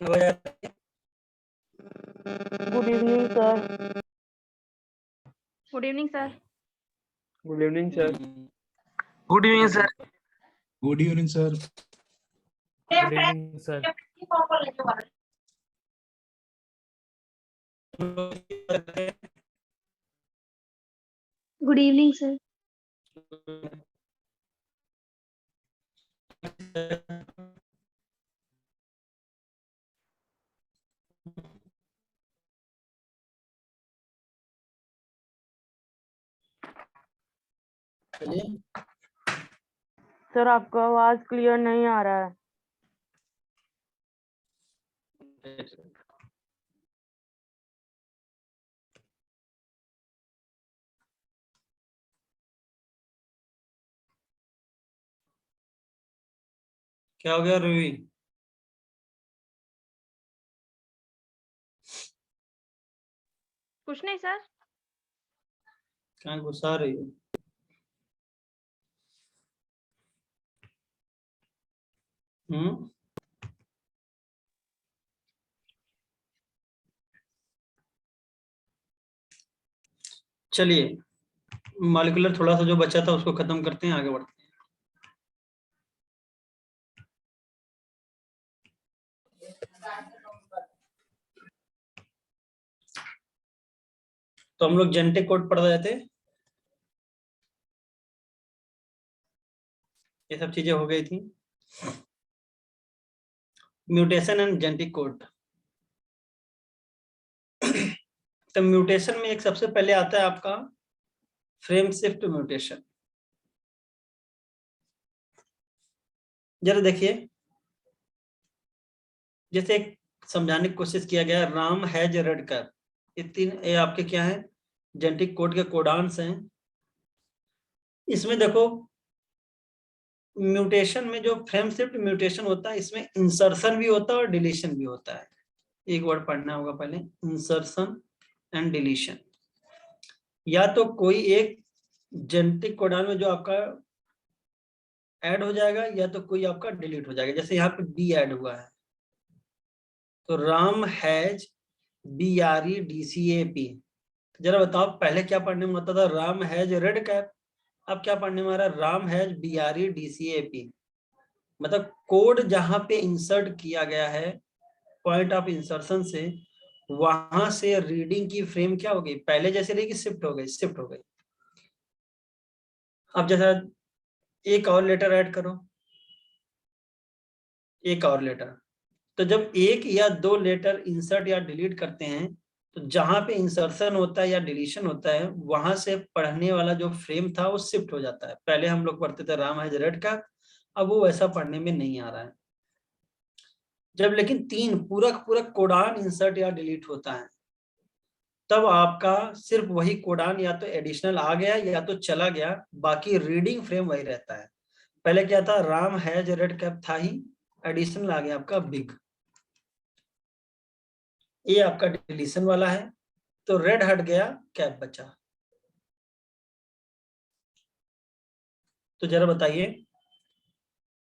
आवाज आ रही है? Good evening sir. Good evening sir. Good evening sir. Good evening sir. Good evening sir. Good evening sir. Good evening sir. चलिए, sir आपका आवाज clear नहीं आ रहा है। क्या हो गया रूही? कुछ नहीं सर। कहाँ गुस्सा रही हो? हम्म, चलिए मॉलिक्यूलर थोड़ा सा जो बचा था उसको खत्म करते हैं, आगे बढ़ते हैं। तो हम लोग जेनेटिक कोड पढ़ रहे थे, ये सब चीजें हो गई थी। Mutation and genetic code. तो म्यूटेशन में एक सबसे पहले आता है आपका फ्रेम शिफ्ट म्यूटेशन। जरा देखिए, जैसे एक समझाने की कोशिश किया गया, राम हैज रेड कैप, ये आपके क्या है, जेनेटिक कोड के कोडान्स हैं। इसमें देखो म्यूटेशन में जो फ्रेम शिफ्ट म्यूटेशन होता है, इसमें इंसर्शन भी होता है और डिलीशन भी होता है। एक वर्ड पढ़ना होगा पहले, इंसर्शन एंड डिलीशन। या तो कोई एक जेनेटिक कोडान में जो आपका ऐड हो जाएगा, या तो कोई आपका डिलीट हो जाएगा। जैसे यहाँ पे बी ऐड हुआ है, तो राम हैज BREDCAP। जरा बताओ पहले क्या पढ़ने में होता था, राम हैज रेड कैप। अब क्या पढ़ने में आ रहा है, राम हैज BREDCAP। मतलब कोड जहां पे इंसर्ट किया गया है, पॉइंट ऑफ इंसर्शन से, वहां से रीडिंग की फ्रेम क्या हो गई, पहले जैसे रही कि शिफ्ट हो गई, शिफ्ट हो गई। अब जैसा एक और लेटर ऐड करो, एक और लेटर। तो जब एक या दो लेटर इंसर्ट या डिलीट करते हैं, तो जहां पे इंसर्शन होता है या डिलीशन होता है, वहां से पढ़ने वाला जो फ्रेम था वो शिफ्ट हो जाता है। पहले हम लोग पढ़ते थे राम हैज रेड का, अब वो वैसा पढ़ने में नहीं आ रहा है। जब लेकिन तीन पूरा पूरा कोडान इंसर्ट या डिलीट होता है, तब आपका सिर्फ वही कोडान या तो एडिशनल आ गया या तो चला गया, बाकी रीडिंग फ्रेम वही रहता है। पहले क्या था, राम हैज रेड कैप था ही, एडिशनल आ गया आपका बिग, ये आपका डिलीशन वाला है। तो रेड हट गया, कैप बचा। तो जरा बताइए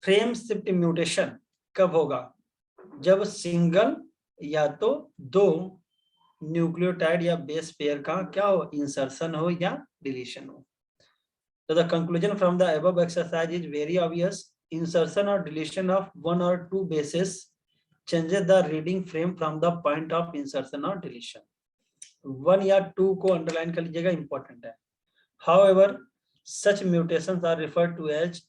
फ्रेम शिफ्ट म्यूटेशन कब होगा, जब सिंगल या तो दो न्यूक्लियोटाइड या बेस पेयर का क्या हो, इंसर्शन हो या डिलीशन हो। तो the conclusion from the above exercise is very obvious, insertion और डिलीशन ऑफ वन और two bases changes the reading frame from the point of insertion or deletion। One या टू को अंडरलाइन कर लीजिएगा, इंपॉर्टेंट है। However, such mutations are referred to as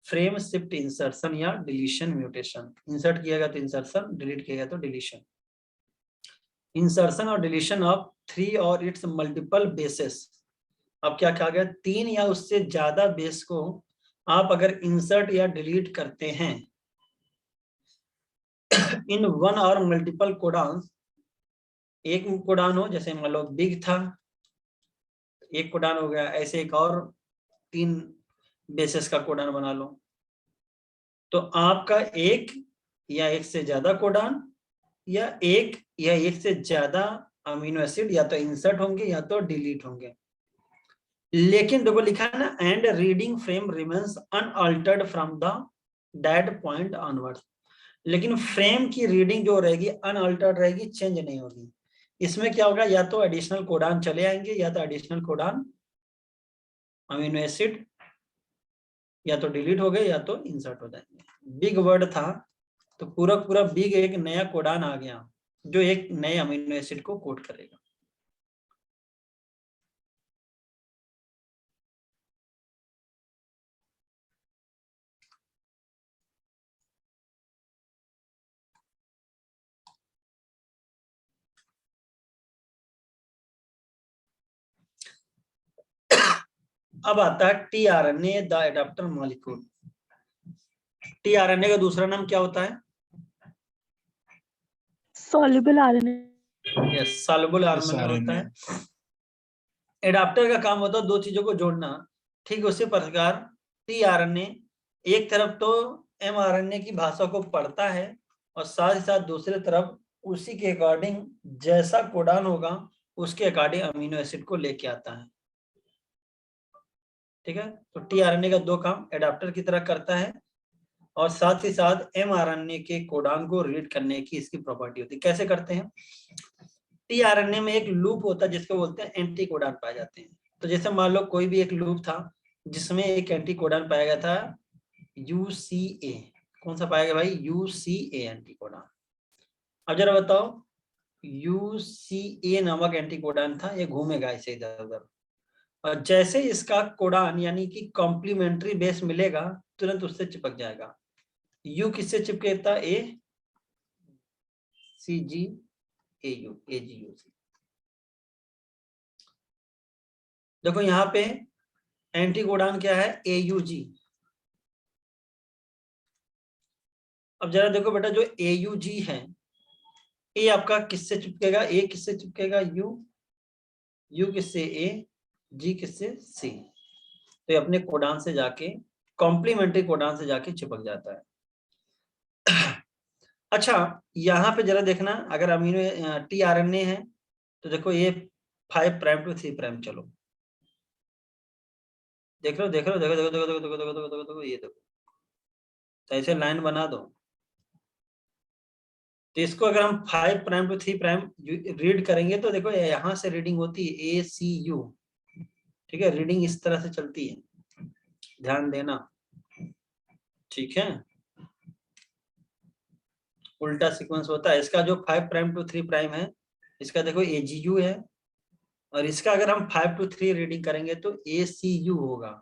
frame shift insertion या deletion mutation। Insert किया गया तो इंसर्शन, डिलीट किया गया तो डिलीशन। इंसर्शन और डिलीशन ऑफ थ्री और इट्स मल्टीपल बेसेस। अब क्या कहा गया, तीन या उससे ज्यादा बेस को आप अगर इंसर्ट या डिलीट करते हैं इन वन और मल्टीपल कोडान्स, एक कोडान हो, जैसे मान लो बिग था, एक कोडान हो गया, ऐसे एक और तीन बेसिस का कोडान बना लो, तो आपका एक या एक से ज्यादा कोडान या एक से ज्यादा अमीनो एसिड या तो इंसर्ट होंगे या तो डिलीट होंगे। लेकिन देखो लिखा है ना, and reading frame remains unaltered from the that point onwards. लेकिन फ्रेम की रीडिंग जो रहेगी अनअल्टर्ड रहेगी, चेंज नहीं होगी। इसमें क्या होगा, या तो एडिशनल कोडान चले आएंगे, या तो एडिशनल कोडान अमीनो एसिड या तो डिलीट हो गए या तो इंसर्ट हो जाएंगे। बिग वर्ड था तो पूरा पूरा बिग एक नया कोडान आ गया जो एक नए अमीनो एसिड को कोड करेगा। अब आता है tRNA the adapter molecule. TRNA का दूसरा नाम क्या होता है? soluble RNA. Yes, soluble RNA होता है। एडाप्टर का काम होता है दो चीजों को जोड़ना। ठीक उसी प्रकार टीआरएनए एक तरफ तो एमआरएनए की भाषा को पढ़ता है और साथ ही साथ दूसरी तरफ उसी के अकॉर्डिंग जैसा कोडान होगा उसके अकॉर्डिंग अमीनो एसिड को लेके आता है। ठीक है, तो टीआरएनए का दो काम एडाप्टर की तरह करता है और साथ ही साथ एमआरएनए के कोडान को रीड करने की इसकी प्रॉपर्टी होती है। कैसे करते हैं? टीआरएनए में एक लूप होता है जिसको बोलते हैं एंटी कोडान पाए जाते हैं। तो जैसे मान लो कोई भी एक लूप था जिसमें एक एंटी कोडान पाया गया था यूसीए। कौन सा पाया गया भाई? UCA anti codon. अब जरा बताओ, यूसीए नामक एंटी कोडान था, ये घूमेगा ऐसे इधर उधर और जैसे इसका कोडान यानी कि कॉम्प्लीमेंट्री बेस मिलेगा तुरंत उससे चिपक जाएगा। यू किससे चिपकेता? ए सी जी ए U A ji you see. देखो यहाँ पे एंटी कोडान क्या है? ए यू जी। अब जरा देखो बेटा, जो ए यू जी है ए आपका किससे चिपकेगा? ए किससे चिपकेगा? यू। यू किससे? ए। जी किससे? सी। तो ये अपने कोडान से जाके कॉम्प्लीमेंट्री कोडान से जाके चिपक जाता है। अच्छा, यहाँ पे जरा देखना, अगर अमीनो टीआरएनए है तो देखो ये 5 प्राइम टू 3 प्राइम। चलो देख लो देख लो, देखो देखो देखो देखो देखो देखो देखो देखो देखो, ये देखो तो ऐसे लाइन बना दो। तो इसको अगर हम 5 प्राइम टू 3 प्राइम रीड करेंगे तो देखो यहाँ से रीडिंग होती है ए सी यू। ठीक है, रीडिंग इस तरह से चलती है, ध्यान देना। ठीक है, उल्टा सीक्वेंस होता है इसका। जो 5 प्राइम टू 3 प्राइम है इसका देखो एजीयू है और इसका अगर हम 5 टू 3 रीडिंग करेंगे तो ACU होगा।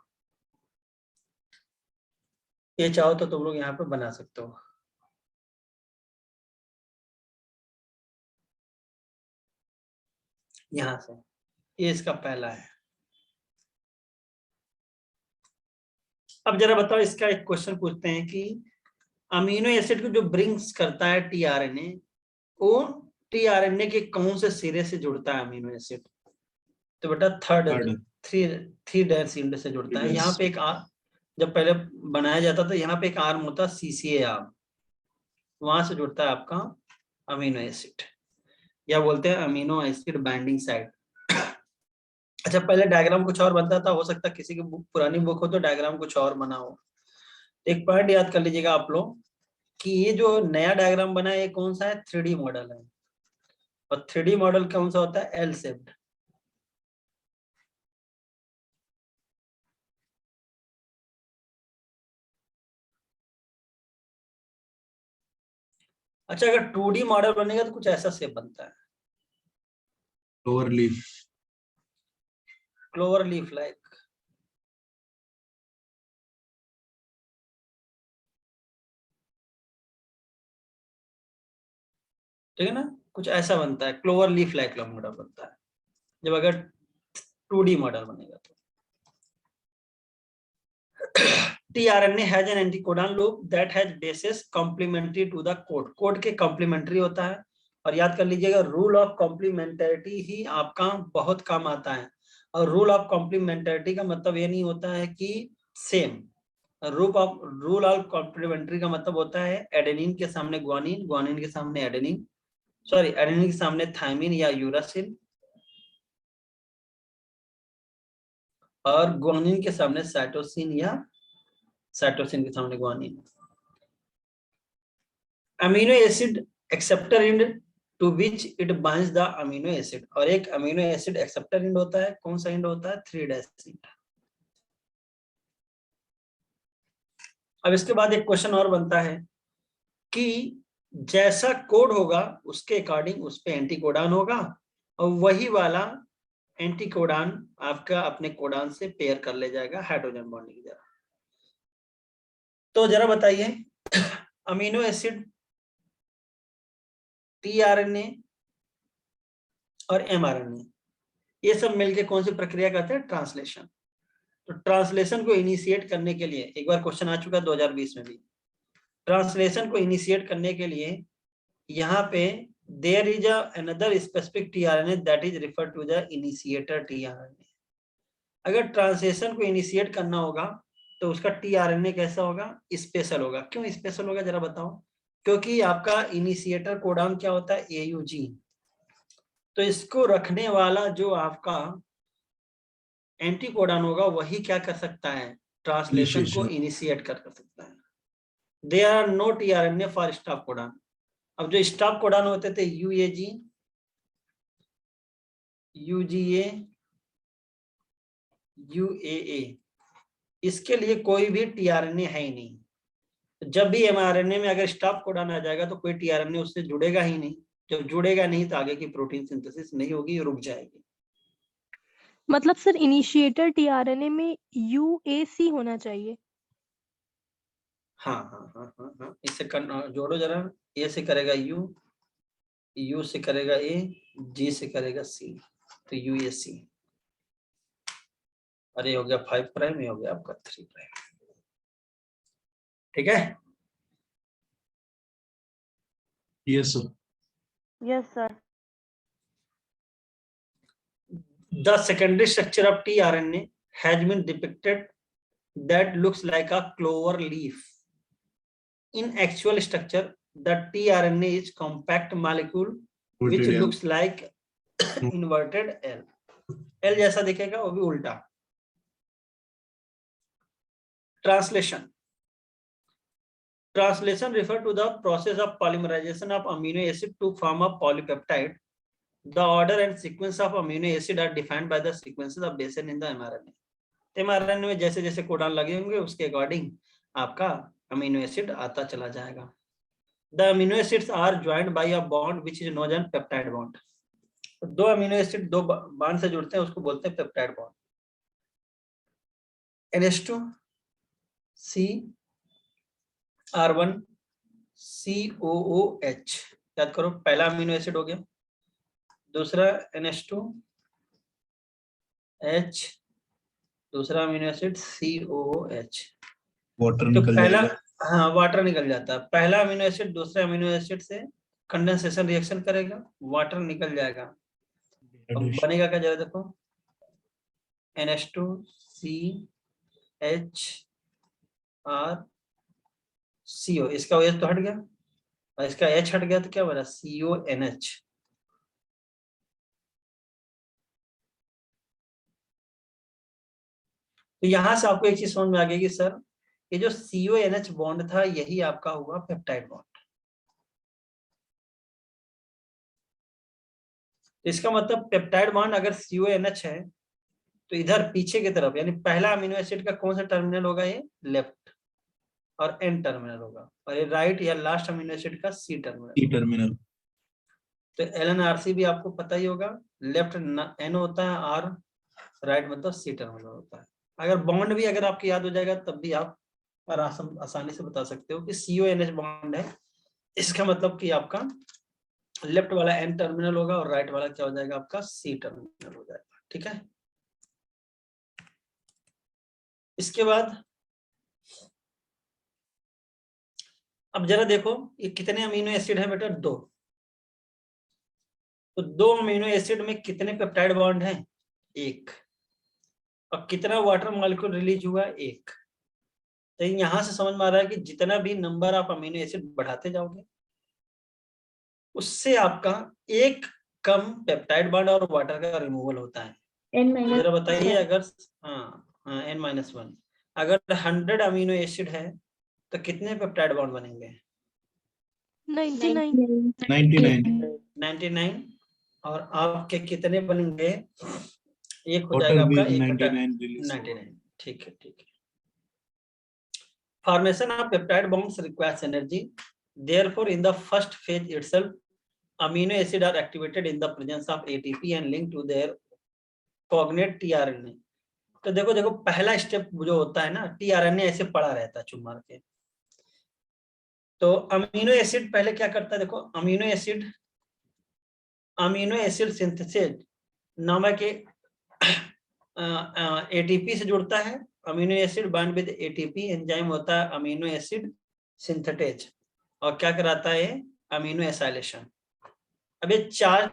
ये चाहो तो तुम लोग यहाँ पे बना सकते हो। यहाँ से ये इसका पहला है। अब जरा बताओ, इसका एक क्वेश्चन पूछते हैं कि अमीनो एसिड को जो ब्रिंग्स करता है टीआरएनए, वो टीआरएनए के कौन से सिरे से जुड़ता है अमीनो एसिड? तो बेटा थर्ड थ्री डेसिंड से जुड़ता है। यहाँ पे एक जब पहले बनाया जाता था यहाँ पे एक आर्म होता है सीसीए आर्म, वहां से जुड़ता है आपका अमीनो एसिड, या बोलते हैं अमीनो एसिड बाइंडिंग साइट। अच्छा, पहले डायग्राम कुछ और बनता था, हो सकता है किसी की पुरानी बुक हो तो डायग्राम कुछ और बना हो। एक पॉइंट याद कर लीजिएगा आप लोग कि ये जो नया डायग्राम बना है ये कौन सा है? 3D मॉडल है। और 3D मॉडल कौन सा होता है? L shaped. अच्छा, अगर 2D मॉडल बनेगा तो कुछ ऐसा शेप बनता है, clover leaf. Clover leaf like. ठीक है ना, कुछ ऐसा बनता है, क्लोवर लीफ लाइक मॉडल बनता है जब अगर 2D मॉडल बनेगा तो। tRNA has an anticodon loop that has bases complementary to the code. Code के कॉम्प्लीमेंट्री होता है। और याद कर लीजिएगा, रूल ऑफ कॉम्प्लीमेंटरिटी ही आपका बहुत काम आता है। और रूल ऑफ कॉम्प्लीमेंटरिटी का मतलब ये नहीं होता है कि सेम। रूल ऑफ कॉम्प्लीमेंट्री का मतलब होता है एडेनिन के सामने ग्वानिन, ग्वानिन के सामने एडेनिन, सॉरी एडेनिन के सामने थाइमिन या यूरासिल, और ग्वानिन के सामने साइटोसिन या साइटोसिन के सामने guanine. Amino acid acceptor end to which it binds the amino acid, और एक अमीनो एसिड एक्सेप्टर एंड होता है, कौन सा एंड होता है? 3' एंड। अब इसके बाद एक क्वेश्चन और बनता है कि जैसा कोड होगा उसके अकॉर्डिंग उस पे एंटी कोडान होगा, और वही वाला एंटी कोडान आपका अपने कोडान से पेयर कर ले जाएगा हाइड्रोजन बॉन्डिंग की तरह। तो जरा बताइए, अमीनो एसिड, टीआरएनए और एमआरएनए, ये सब मिलके कौन सी प्रक्रिया करते हैं? ट्रांसलेशन। तो ट्रांसलेशन को इनिशिएट करने के लिए, एक बार क्वेश्चन आ चुका 2020 में भी, ट्रांसलेशन को इनिशिएट करने के लिए यहाँ पे there is another specific tRNA that is referred to the initiator tRNA. अगर ट्रांसलेशन को इनिशिएट करना होगा तो उसका टीआरएनए कैसा होगा? स्पेशल होगा। क्यों स्पेशल होगा जरा बताओ? क्योंकि आपका इनिशिएटर कोडान क्या होता है? एयूजी। तो इसको रखने वाला जो आपका एंटी कोडान होगा वही क्या कर सकता है? ट्रांसलेशन को इनिशिएट कर सकता है। There are no tRNA for stop codon. अब जो स्टॉप कोडान होते थे यूएजी, यूजीए, यूएए, इसके लिए कोई भी टीआरएनए है ही नहीं। जब भी एमआरएनए में अगर स्टॉप कोडान आ जाएगा तो कोई टीआरएनए उससे जुड़ेगा ही नहीं। जब जुड़ेगा नहीं तो आगे की प्रोटीन सिंथेसिस नहीं होगी, रुक जाएगी। मतलब सर इनिशिएटर टीआरएनए में यूएसी होना चाहिए। हाँ हाँ हाँ हाँ हाँ, इससे जोड़ो जरा। ए से करेगा यू, यू से करेगा ए, जी से करेगा सी, तो यूएसी। अरे हो गया 5 प्राइम, ये हो गया आपका 3 प्राइम। ठीक है? Yes, sir. Yes sir. The secondary structure of tRNA has been depicted that looks like a clover leaf. In actual structure, the tRNA is compact molecule which Inverted L. looks like inverted L. L जैसा दिखेगा वो भी उल्टा। Translation. Translation refer to the process of polymerization of amino acid to form a polypeptide. The order and sequence of amino acid are defined by the sequences of bases in the mRNA. mRNA में जैसे जैसे codon लगे होंगे उसके according आपका amino acid आता चला जाएगा। The amino acids are joined by a bond which is known as peptide bond. दो अमीनो एसिड दो बॉन्ड से जुड़ते हैं, उसको बोलते हैं peptide bond. NH2 C R1 COOH, याद करो पहला अमीनो एसिड हो गया, दूसरा NH2 H, दूसरा अमीनो एसिड COOH। Water तो निकल पहला, जाएगा। हाँ वाटर निकल जाता है। पहला अमीनो एसिड दूसरे अमीनो एसिड से कंडेंसेशन रिएक्शन करेगा, वाटर निकल जाएगा। अब बनेगा क्या जरा देखो, NH2 CH R CO, इसका OH तो हट गया और इसका H हट गया तो क्या बना? CONH। तो यहां से आपको एक चीज समझ में आ गई कि सर ये जो CONH बॉन्ड था यही आपका हुआ पेप्टाइड बॉन्ड। इसका मतलब पेप्टाइड बॉन्ड अगर CONH है तो इधर पीछे की तरफ यानी पहला अमीनो एसिड का कौन सा टर्मिनल होगा? ये लेफ्ट और एन टर्मिनल होगा, और ये राइट या लास्ट अमीनो एसिड का सी टर्मिनल। E terminal. तो LNRC भी आपको पता ही होगा, लेफ्ट एन होता है, आर राइट मतलब सी टर्मिनल होता है। अगर बॉन्ड भी अगर आपको याद हो जाएगा तब भी आप आसानी से बता सकते हो कि CONH बॉन्ड है, इसका मतलब कि आपका लेफ्ट वाला एन टर्मिनल होगा और राइट वाला क्या हो जाएगा? आपका सी टर्मिनल हो जाएगा। ठीक है? इसके बाद अब जरा देखो ये कितने अमीनो एसिड है बेटा? 2। तो 2 अमीनो एसिड में कितने पेप्टाइड बॉन्ड हैं? 1। अब कितना वाटर मॉलिक्यूल रिलीज हुआ? 1। तो यहां से समझ में आ रहा है कि जितना भी नंबर आप अमीनो एसिड बढ़ाते जाओगे उससे आपका एक कम पेप्टाइड बॉन्ड और वाटर का रिमूवल होता है। जरा बताइए अगर N-1 अगर 100 अमीनो एसिड है तो कितने पेप्टाइड बॉन्ड बनेंगे? 99। 99 99 और आपके कितने बनेंगे? एक हो total जाएगा आपका will 1 बटा 99 release 99। ठीक है, ठीक है। Formation of peptide bonds requires energy. Therefore, in the first phase itself, amino acids are activated in the presence of ATP and linked to their cognate tRNA. तो देखो पहला स्टेप जो होता है ना, tRNA ऐसे पड़ा रहता है चुप मार के। तो अमीनो एसिड पहले क्या करता है? देखो, अमीनो एसिड सिंथेसिस नामक एटीपी से जुड़ता है। Amino acid bind with ATP, enzyme होता है अमीनो एसिड सिंथेटेज, और क्या कराता है? Amino acylation. अब ये चार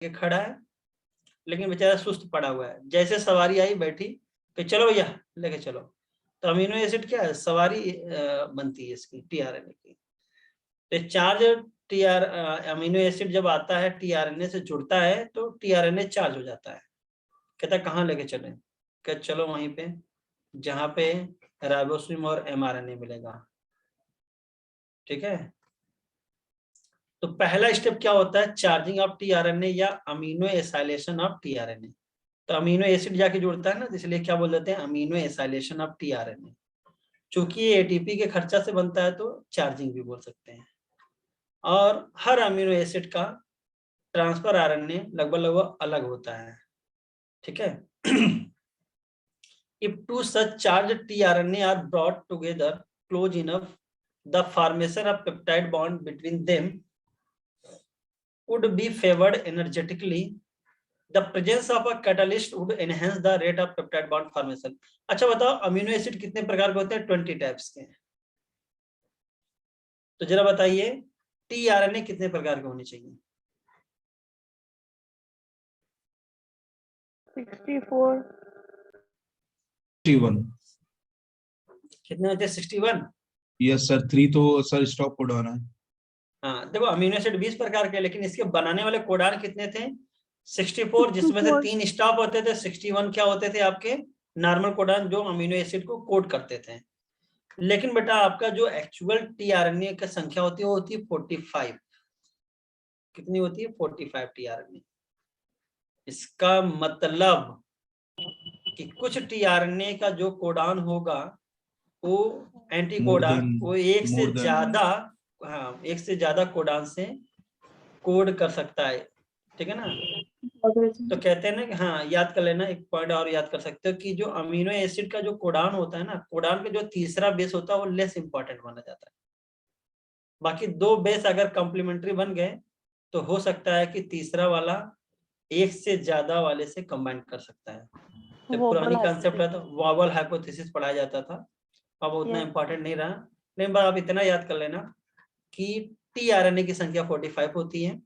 खड़ा है, लेकिन बेचारा सुस्त पड़ा हुआ है। जैसे सवारी आई बैठी कि चलो भैया लेके चलो, तो अमीनो एसिड क्या है? सवारी बनती है इसकी, टीआरएनए की। तो चार्ज अमीनो एसिड जब आता है टीआरएनए से जुड़ता है तो टीआरएनए चार्ज हो जाता है। कहता है कहाँ लेके चले? कहते चलो वहीं पे जहाँ पे राइबोसोम और एमआरएनए मिलेगा। ठीक है, तो पहला स्टेप क्या होता है? चार्जिंग ऑफ टीआरएनए या अमीनो एसाइलेशन ऑफ टीआरएनए। तो अमीनो एसिड जाके जुड़ता है ना, इसलिए क्या बोल देते हैं? Amino acylation of tRNA. चूंकि ये एटीपी के खर्चा से बनता है तो चार्जिंग भी बोल सकते हैं। और हर अमीनो एसिड का ट्रांसफर आरएनए लगभग अलग होता है। ठीक है। If two such charged tRNA are brought together close enough, the formation of peptide bond between them would be favored energetically. The presence of a catalyst would enhance the rate of peptide bond formation. अच्छा बताओ, amino acid कितने प्रकार के होते हैं? 20 types के। तो जरा बताइए टीआरएनए कितने प्रकार के होने चाहिए? 64। 61 कितने होते हैं? 61। यस सर 3 तो सर स्टॉप कोडॉन है। हाँ देखो, अमीनो एसिड 20 प्रकार के, लेकिन इसके बनाने वाले कोडान कितने थे? 64, जिसमें से 3 स्टॉप होते थे। 61 क्या होते थे? आपके नॉर्मल कोडान जो अमीनो एसिड को कोड करते थे। लेकिन बेटा आपका जो एक्चुअल टीआरएनए की संख्या होती है वो होती है 45। कितनी होती है? 45 टीआरएनए। इसका मतलब कि कुछ टीआरएनए का जो कोडान होगा वो एंटी कोडान, वो एक से ज्यादा, हाँ एक से ज्यादा कोडान से कोड कर सकता है। ठीक है ना? तो कहते हैं ना कि हाँ, याद कर लेना, एक पॉइंट और याद कर सकते हो कि जो अमीनो एसिड का जो कोडान होता है ना, कोडान का जो तीसरा बेस होता है वो लेस इंपॉर्टेंट माना जाता है। बाकी दो बेस अगर कॉम्प्लीमेंट्री बन गए तो हो सकता है कि तीसरा वाला एक से ज्यादा वाले से कंबाइन कर सकता है। तो पुरानी कॉन्सेप्ट है तो वॉबल हाइपोथेसिस पढ़ाया जाता था, अब उतना इंपॉर्टेंट नहीं रहा। लेकिन आप इतना याद कर लेना कि टीआरएनए की संख्या 45 होती है।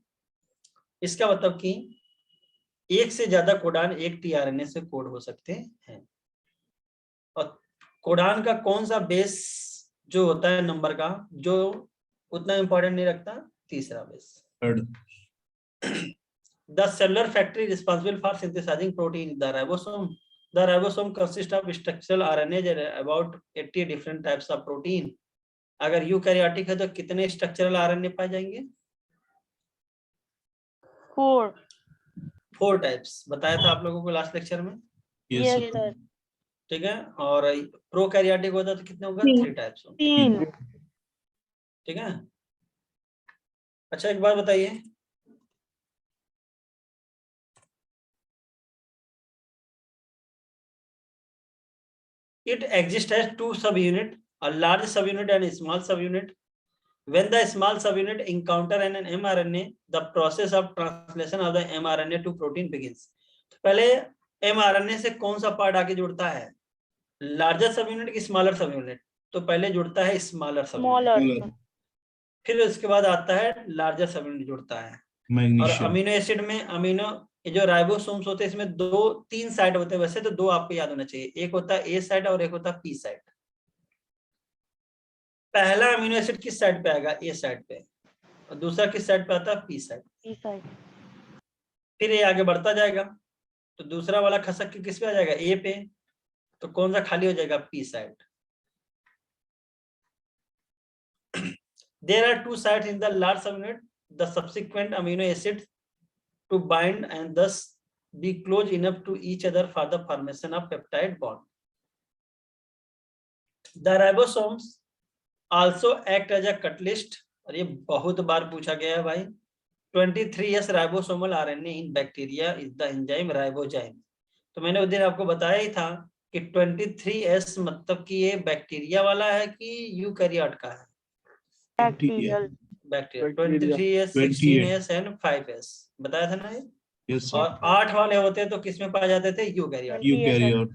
इसका मतलब कि एक से ज्यादा कोडान एक टीआरएनए से कोड हो सकते हैं। और कोडान का कौन सा बेस जो होता है नंबर का, जो उतना इंपॉर्टेंट नहीं रखता? तीसरा base. The cellular factory responsible for synthesizing protein is the ribosome. The ribosome consists of structural RNA and about 80 different types of protein. अगर यूकैरियोटिक है तो कितने स्ट्रक्चरल आरएनए पाए जाएंगे? 4 टाइप्स बताया था आप लोगों को लास्ट लेक्चर में। Yes sir. ठीक है, और प्रोकैरियोटिक होता तो कितने होगा? 3 टाइप्स होंगे। 3। ठीक है। अच्छा एक बात बताइए, it exists as 2 subunit, a large subunit and a small subunit. When the small subunit encounter an mRNA, the process of translation of the mRNA to protein begins. पहले mRNA से कौन सा पार्ट आके जुड़ता है? लार्जर सबयूनिट की smaller subunit? तो पहले जुड़ता है स्मॉलर सबयूनिट, फिर उसके बाद आता है लार्जर सबयूनिट जुड़ता है। और अमीनो एसिड में अमीनो जो राइबोसोम्स होते हैं इसमें 2-3 साइड होते हैं। वैसे तो 2 आपको याद होना चाहिए, एक होता है ए साइड और एक होता है पी साइड। पहला अमीनो एसिड किस साइड पे आएगा? ए साइड पे, और दूसरा किस साइड पे आता है? P side. फिर ये आगे बढ़ता जाएगा तो दूसरा वाला खसक के किस पे आ जाएगा, ए पे, तो कौन सा खाली हो जाएगा, P side. There are two sites in the large subunit. The subsequent amino acids to bind and thus be close enough to each other for the formation of peptide bond. The ribosomes also act as a catalyst. और ये बहुत बार पूछा गया है भाई। 23S ribosomal RNA in bacteria is the enzyme ribozyme. तो मैंने उस दिन आपको बताया ही था कि 23S मतलब कि ये बैक्टीरिया वाला है कि यूकैरियोट का है। Bacterial. Bacteria 23S 16S and 5S बताया था ना ये। Yes, और sir. 8 वाले होते तो किसमें पाए जाते थे, eukaryote. Eukaryote.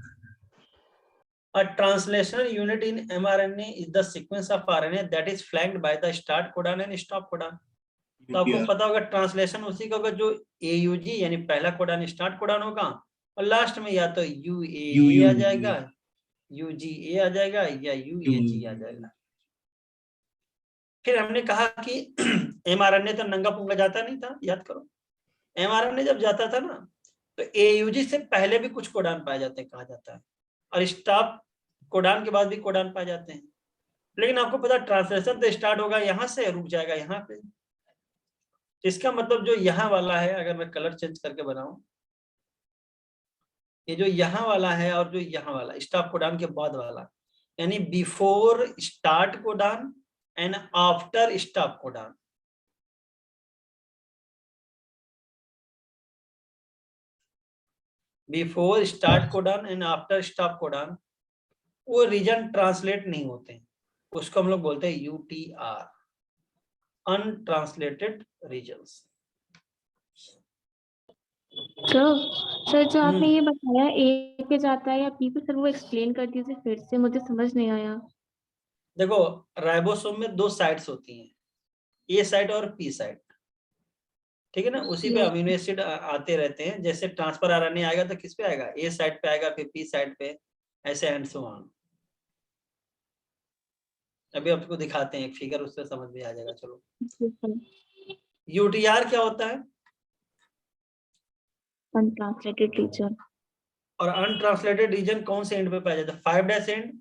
A translational unit in mRNA is the sequence of RNA that is flanked by the start codon and stop codon. तो आपको UTR. पता होगा ट्रांसलेशन उसी का होगा जो AUG यानी पहला कोडन स्टार्ट कोडन होगा और लास्ट में या तो UAA आ जाएगा, UGA आ जाएगा या UAG आ जाएगा। फिर हमने कहा कि mRNA तो नंगा पुंगा जाता नहीं था, याद करो। mRNA जब जाता था ना तो AUG से पहले भी कुछ कोडान पाए जाते हैं कहा जाता है और स्टॉप कोडान के बाद भी कोडान पाए जाते हैं। लेकिन आपको पता ट्रांसलेशन तो स्टार्ट होगा यहाँ से, रुक जाएगा यहाँ पे। इसका मतलब जो यहाँ वाला है, अगर मैं कलर चेंज करके बनाऊं, ये जो यहाँ वाला है और जो यहाँ वाला स्टॉप कोडान के बाद वाला, यानी before start codon and after stop codon. Before start codon and after stop codon वो रीजन ट्रांसलेट नहीं होते हैं, उसको हम लोग बोलते हैं UTR, अनट्रांसलेटेड रीजन्स। सर जो आपने ये बताया ए पे जाता है या पी पे, सर वो एक्सप्लेन कर दीजिए फिर से, मुझे समझ नहीं आया। देखो राइबोसोम में 2 साइट्स होती हैं, ए साइट और पी साइट, ठीक है ना। उसी पे अमीनो एसिड आते रहते हैं। जैसे ट्रांसफर आरएनए आएगा तो किस पे आएगा, ए साइट पे आएगा, फिर पी साइट पे, ऐसे एंड सो ऑन। अभी आपको दिखाते हैं एक फिगर, उससे समझ में आ जाएगा। चलो यूटीआर क्या होता है, अनट्रांसलेटेड रीजन। और अनट्रांसलेटेड रीजन कौन से एंड पे पाया जाता है, 5' एंड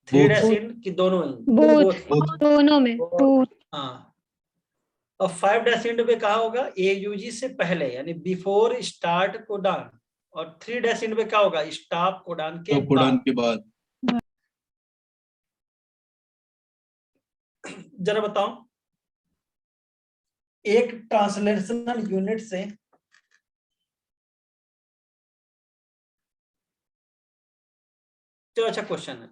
3' एंड की दोनों एंड, बोथ दोनों में। हाँ। और 5' एंड पे कहा होगा AUG से पहले यानी बिफोर स्टार्ट कोडान, और 3' एंड पे क्या होगा, स्टॉप कोडान के कोडान बाद। के बाद। जरा बताओ, एक ट्रांसलेशनल यूनिट से तो अच्छा क्वेश्चन है,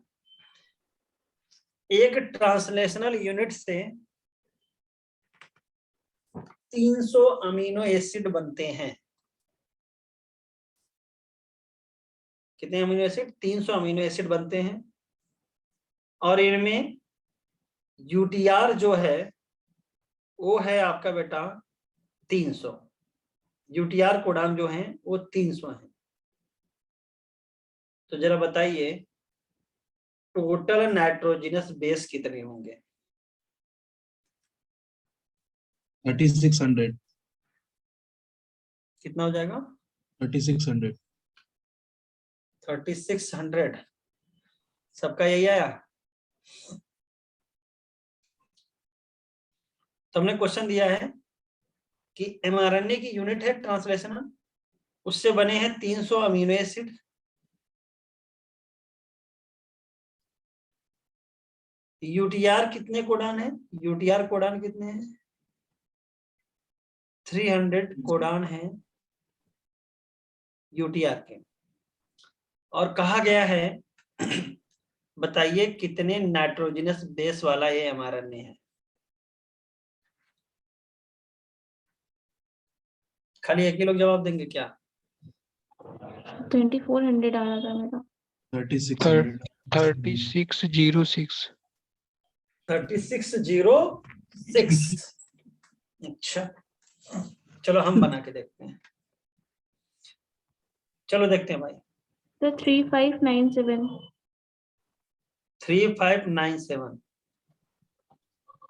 एक ट्रांसलेशनल यूनिट से 300 अमीनो एसिड बनते हैं। कितने अमीनो एसिड, 300 अमीनो एसिड बनते हैं। और इनमें यूटीआर जो है वो है आपका बेटा 300, यूटीआर कोडान जो है वो 300 है। तो जरा बताइए टोटल नाइट्रोजनस बेस कितने होंगे, 3600। कितना हो जाएगा, 3600। 3600। सबका यही आया। तो हमने क्वेश्चन दिया है कि mRNA की यूनिट है ट्रांसलेशनल, उससे बने हैं 300 अमीनो एसिड। यूटीआर कितने कोडान है, यूटीआर कोडान कितने हैं, 300 कोडान है यूटीआर के। और कहा गया है बताइए कितने नाइट्रोजनस बेस वाला ये mRNA है। खाली एक ही लोग जवाब देंगे क्या, 2400 आ रहा था मेरा। 3600। 3606। 3606। अच्छा चलो हम बना के देखते हैं, चलो देखते हैं भाई। तो 3597। 3597,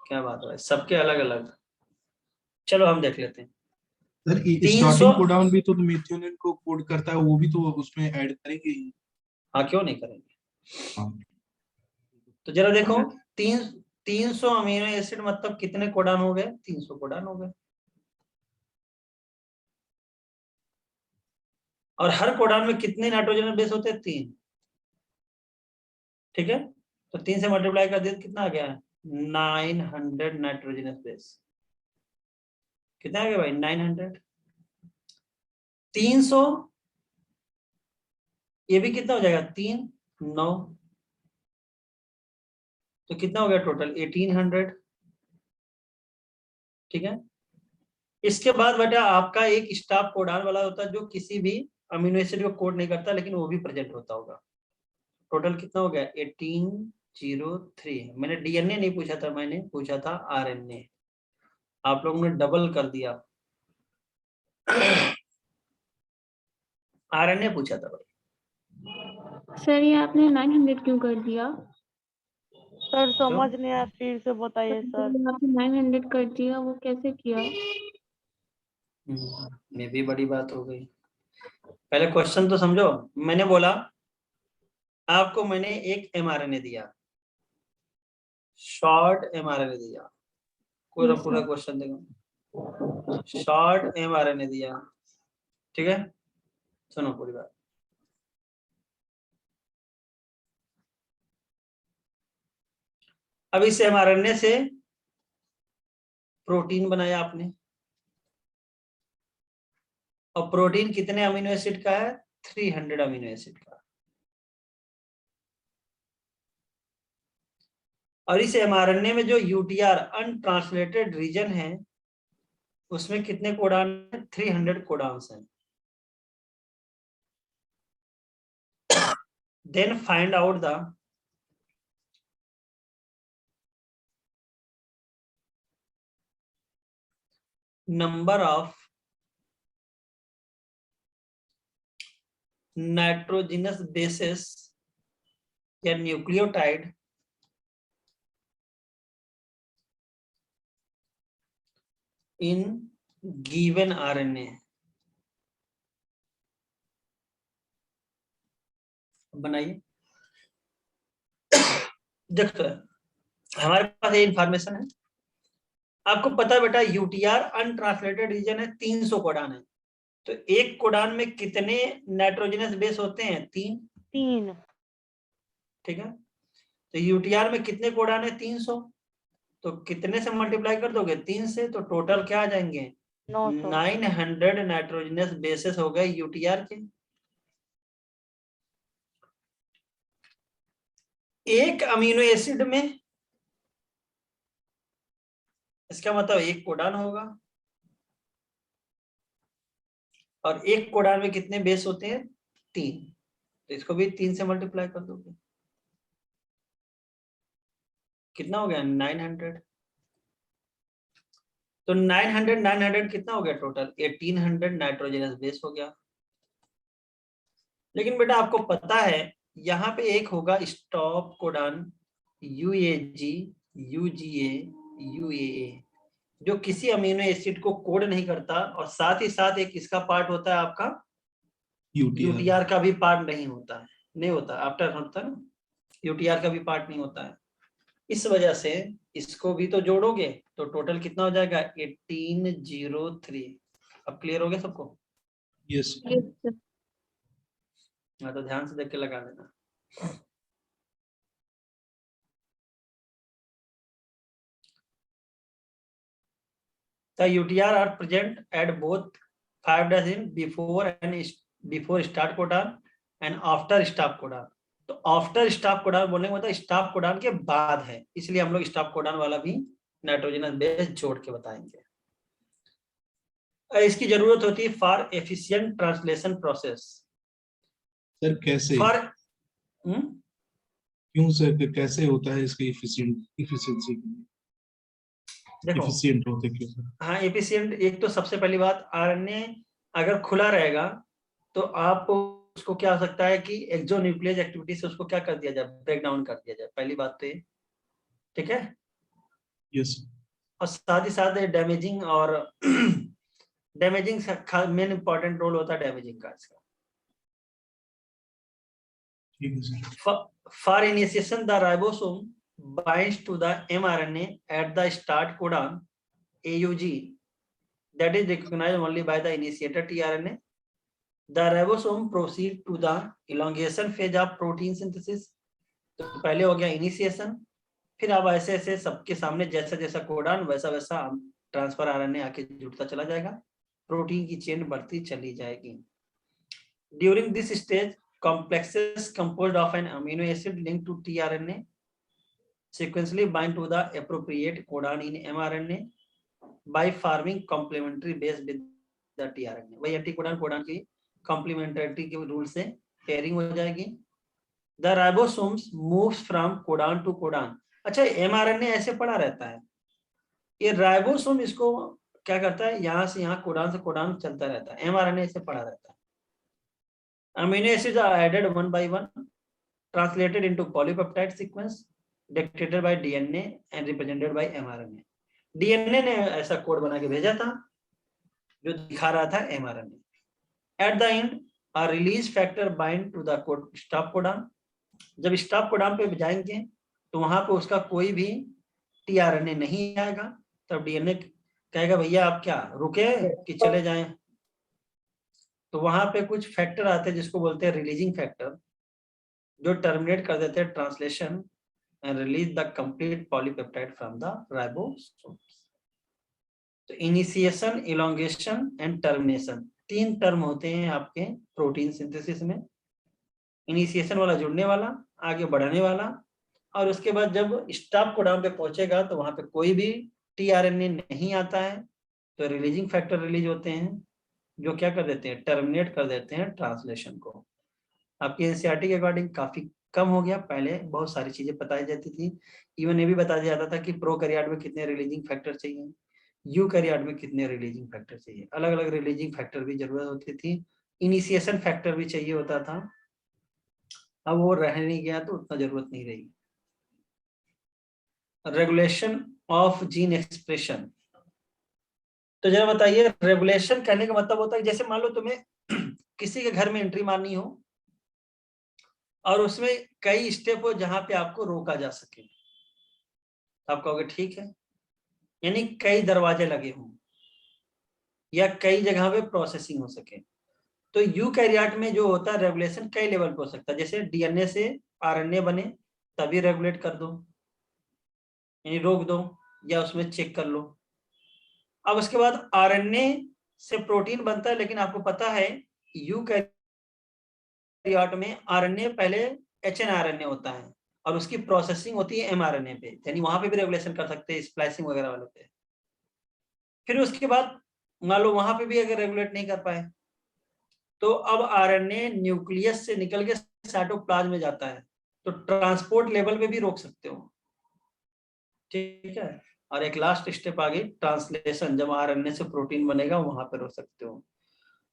क्या बात है, सबके अलग अलग। चलो हम देख लेते हैं। सर 300 स्टार्टिंग कोडाउन भी तो मेथियोनिन को कोड करता है, वो भी तो उसमें ऐड करेंगे ही। हाँ, क्यों नहीं करेंगे। हाँ। तो जरा देखो 300 अमीनो एसिड मतलब कितने कोडान हो गए, 300 कोडान हो गए। और हर कोडान में कितने नाइट्रोजन बेस होते हैं, 3। ठीक है, तो 3 से मल्टीप्लाई कर दिया तो कितना आ गया, 900 नाइट्रोजनस बेस। कितना आ गया भाई, 900। 300, ये भी कितना हो जाएगा, 3 9, तो कितना हो गया टोटल 1800। ठीक है, इसके बाद बेटा आपका एक स्टाफ कोडान वाला होता है जो किसी भी अमीनो एसिड को कोड नहीं करता, लेकिन वो भी प्रेजेंट होता होगा। टोटल कितना हो गया, 1803। मैंने डीएनए नहीं पूछा था, मैंने पूछा था आरएनए। आप लोगों ने डबल कर दिया, आरएनए पूछा था भाई। सर ये आपने 900 क्यों कर दिया? सर समझ नहीं आया, फिर से बताइए सर। आपने 900 कर दिया, वो कैसे किया? में भी बड़ी बात हो गई। पहले क्वेश्चन तो समझो। मैंने बोला आपको, मैंने एक एमआरएनए दिया, शॉर्ट एमआरएनए दिया, पूरा Yes, पूरा sir. क्वेश्चन देखो, शॉर्ट एमआरएनए दिया। ठीक है, सुनो पूरी बात। अब इस एमआरएनए से प्रोटीन बनाया आपने, और प्रोटीन कितने अमीनो एसिड का है, 300 अमीनो एसिड का। और इस एमआरएनए में जो यूटीआर अनट्रांसलेटेड रीजन है, उसमें कितने कोडान है, 300 कोडान्स हैं। Then find out the number of nitrogenous bases या न्यूक्लियोटाइड इन गिवन आरएनए। बनाइए। देखो हमारे पास ये इंफॉर्मेशन है, आपको पता है बेटा यूटीआर अनट्रांसलेटेड रीजन है, 300 कोडान है। तो एक कोडान में कितने नाइट्रोजनस बेस होते हैं, 3। 3। ठीक है, तो यूटीआर में कितने कोडान है, 300। तो कितने से मल्टीप्लाई कर दोगे, 3 से, तो टोटल क्या आ जाएंगे, 900। 900 नाइट्रोजनस बेसिस हो गए यूटीआर के। एक अमीनो एसिड में, इसका मतलब एक कोडान होगा, और एक कोडान में कितने बेस होते हैं, 3। तो इसको भी 3 से मल्टीप्लाई कर दोगे, कितना हो गया, 900। तो 900 कितना हो गया टोटल, 1800 नाइट्रोजनस बेस हो गया। लेकिन बेटा आपको पता है यहाँ पे एक होगा स्टॉप कोडान, यूएजी, यूजीए, यूएए, जो किसी अमीनो एसिड को कोड नहीं करता, और साथ ही साथ एक इसका पार्ट होता है आपका यूटीआर का भी पार्ट नहीं होता है, नहीं होता, आफ्टर होता है ना, यूटीआर का भी पार्ट नहीं होता है। इस वजह से इसको भी तो जोड़ोगे तो टोटल कितना हो जाएगा, 1803। अब क्लियर हो गया सबको? यस। Yes, sir. हाँ, तो ध्यान से देख के लगा देना। The UTR are present at both 5' in before start codon and after stop codon। तो आफ्टर स्टॉप कोडान बोलने का मतलब स्टॉप कोडान के बाद है, इसलिए हम लोग स्टॉप कोडान वाला भी नाइट्रोजनस बेस जोड़ के बताएंगे। इसकी जरूरत होती है for efficient translation process. Sir कैसे, फॉर क्यों सर, कैसे होता है इसका इफिशिएंसी, देखो, एफिशिएंट होते क्यों सर? हाँ एफिशिएंट, एक तो सबसे पहली बात, आरएनए अगर खुला रहेगा तो आप उसको क्या हो सकता है कि एक्सोन्यूक्लियस एक्टिविटी से उसको क्या कर दिया जाए, ब्रेक डाउन कर दिया जाए, पहली बात तो ये। ठीक है, यस। और साथ ही साथ डैमेजिंग और डैमेजिंग मेन इंपॉर्टेंट रोल होता है डैमेजिंग का इसका। ठीक है sir. For initiation, the ribosome binds to the mRNA at the start codon AUG that is recognized only by the initiator tRNA. The ribosome proceeds to the elongation phase of protein synthesis. तो पहले हो गया initiation, फिर अब ऐसे ऐसे सबके सामने जैसा जैसा कोडान वैसा वैसा ट्रांसफर आरएनए आके जुड़ता चला जाएगा, प्रोटीन की चेन बढ़ती चली जाएगी। During this stage complexes composed of an amino acid linked to tRNA sequentially bind to the appropriate codon in mRNA by forming complementary base with the tRNA। वही anticodon codon की complementarity के rule से pairing हो जाएगी। The ribosomes moves from codon to codon। अच्छा, mRNA ऐसे पड़ा रहता है, ये राइबोसोम इसको क्या करता है, यहाँ से यहाँ कोडॉन से कोडॉन चलता रहता है, mRNA ऐसे पड़ा रहता है। Amino acids are added one by one, translated into polypeptide sequence dictated by DNA and represented by mRNA। DNA ने ऐसा कोड बना के भेजा था जो दिखा रहा था mRNA। At the end, a release factor bind to the stop codon। जब स्टॉप कोडॉन पे जाएंगे तो वहां पे उसका कोई भी tRNA नहीं आएगा, तब डीएनए कहेगा भैया आप क्या रुके कि चले जाएं। तो वहां पे कुछ फैक्टर आते हैं जिसको बोलते हैं रिलीजिंग फैक्टर, जो टर्मिनेट कर देते हैं translation and release the complete polypeptide from the ribosome. तो initiation, elongation and termination, 3 term होते हैं आपके प्रोटीन सिंथेसिस में। इनिशिएशन वाला जुड़ने वाला, आगे बढ़ने वाला, और उसके बाद जब स्टॉप कोडॉन पे पहुंचेगा तो वहां पे कोई भी टीआरएनए नहीं आता है, तो रिलीजिंग फैक्टर रिलीज होते हैं जो क्या कर देते हैं, टर्मिनेट कर देते हैं ट्रांसलेशन को। आपकी एनसीईआरटी के अकॉर्डिंग काफी कम हो गया, पहले बहुत सारी चीजें बताई जाती थी, इवन ये भी बताया जाता था कि प्रोकैरियोट में कितने रिलीजिंग फैक्टर चाहिए, यूकैरियोट में कितने रिलीजिंग फैक्टर चाहिए, अलग अलग रिलीजिंग फैक्टर भी जरूरत होती थी, इनिशिएशन फैक्टर भी चाहिए होता था। अब वो रह नहीं गया तो उतना जरूरत नहीं रही। रेगुलेशन ऑफ जीन एक्सप्रेशन, तो जरा बताइए, रेगुलेशन करने का मतलब होता है जैसे मान लो तुम्हें किसी के घर में एंट्री मारनी हो और उसमें कई स्टेप हो जहां पे आपको रोका जा सके, आप कहोगे ठीक है, यानी कई दरवाजे लगे हों या कई जगह पे प्रोसेसिंग हो सके। तो यूकैरियोट में जो होता है रेगुलेशन कई लेवल पे हो सकता है, जैसे डीएनए से आरएनए बने तभी रेगुलेट कर दो, यानी रोक दो या उसमें चेक कर लो। अब उसके बाद आरएनए से प्रोटीन बनता है, लेकिन आपको पता है यूकैरियोट में आरएनए पहले एचएनआरएनए होता है और उसकी प्रोसेसिंग होती है एमआरएनए पे, यानी वहां पे भी रेगुलेशन कर सकते हैं स्प्लाइसिंग वगैरह वाले पे। फिर उसके बाद मान लो वहां पे भी अगर रेगुलेट नहीं कर पाए तो अब आरएनए न्यूक्लियस से निकल के साइटोप्लाज्म में जाता है, तो ट्रांसपोर्ट लेवल पे भी रोक सकते हो, ठीक है। और एक लास्ट स्टेप आ गई ट्रांसलेशन, जब आरएनए से प्रोटीन बनेगा वहां पे रोक सकते हो।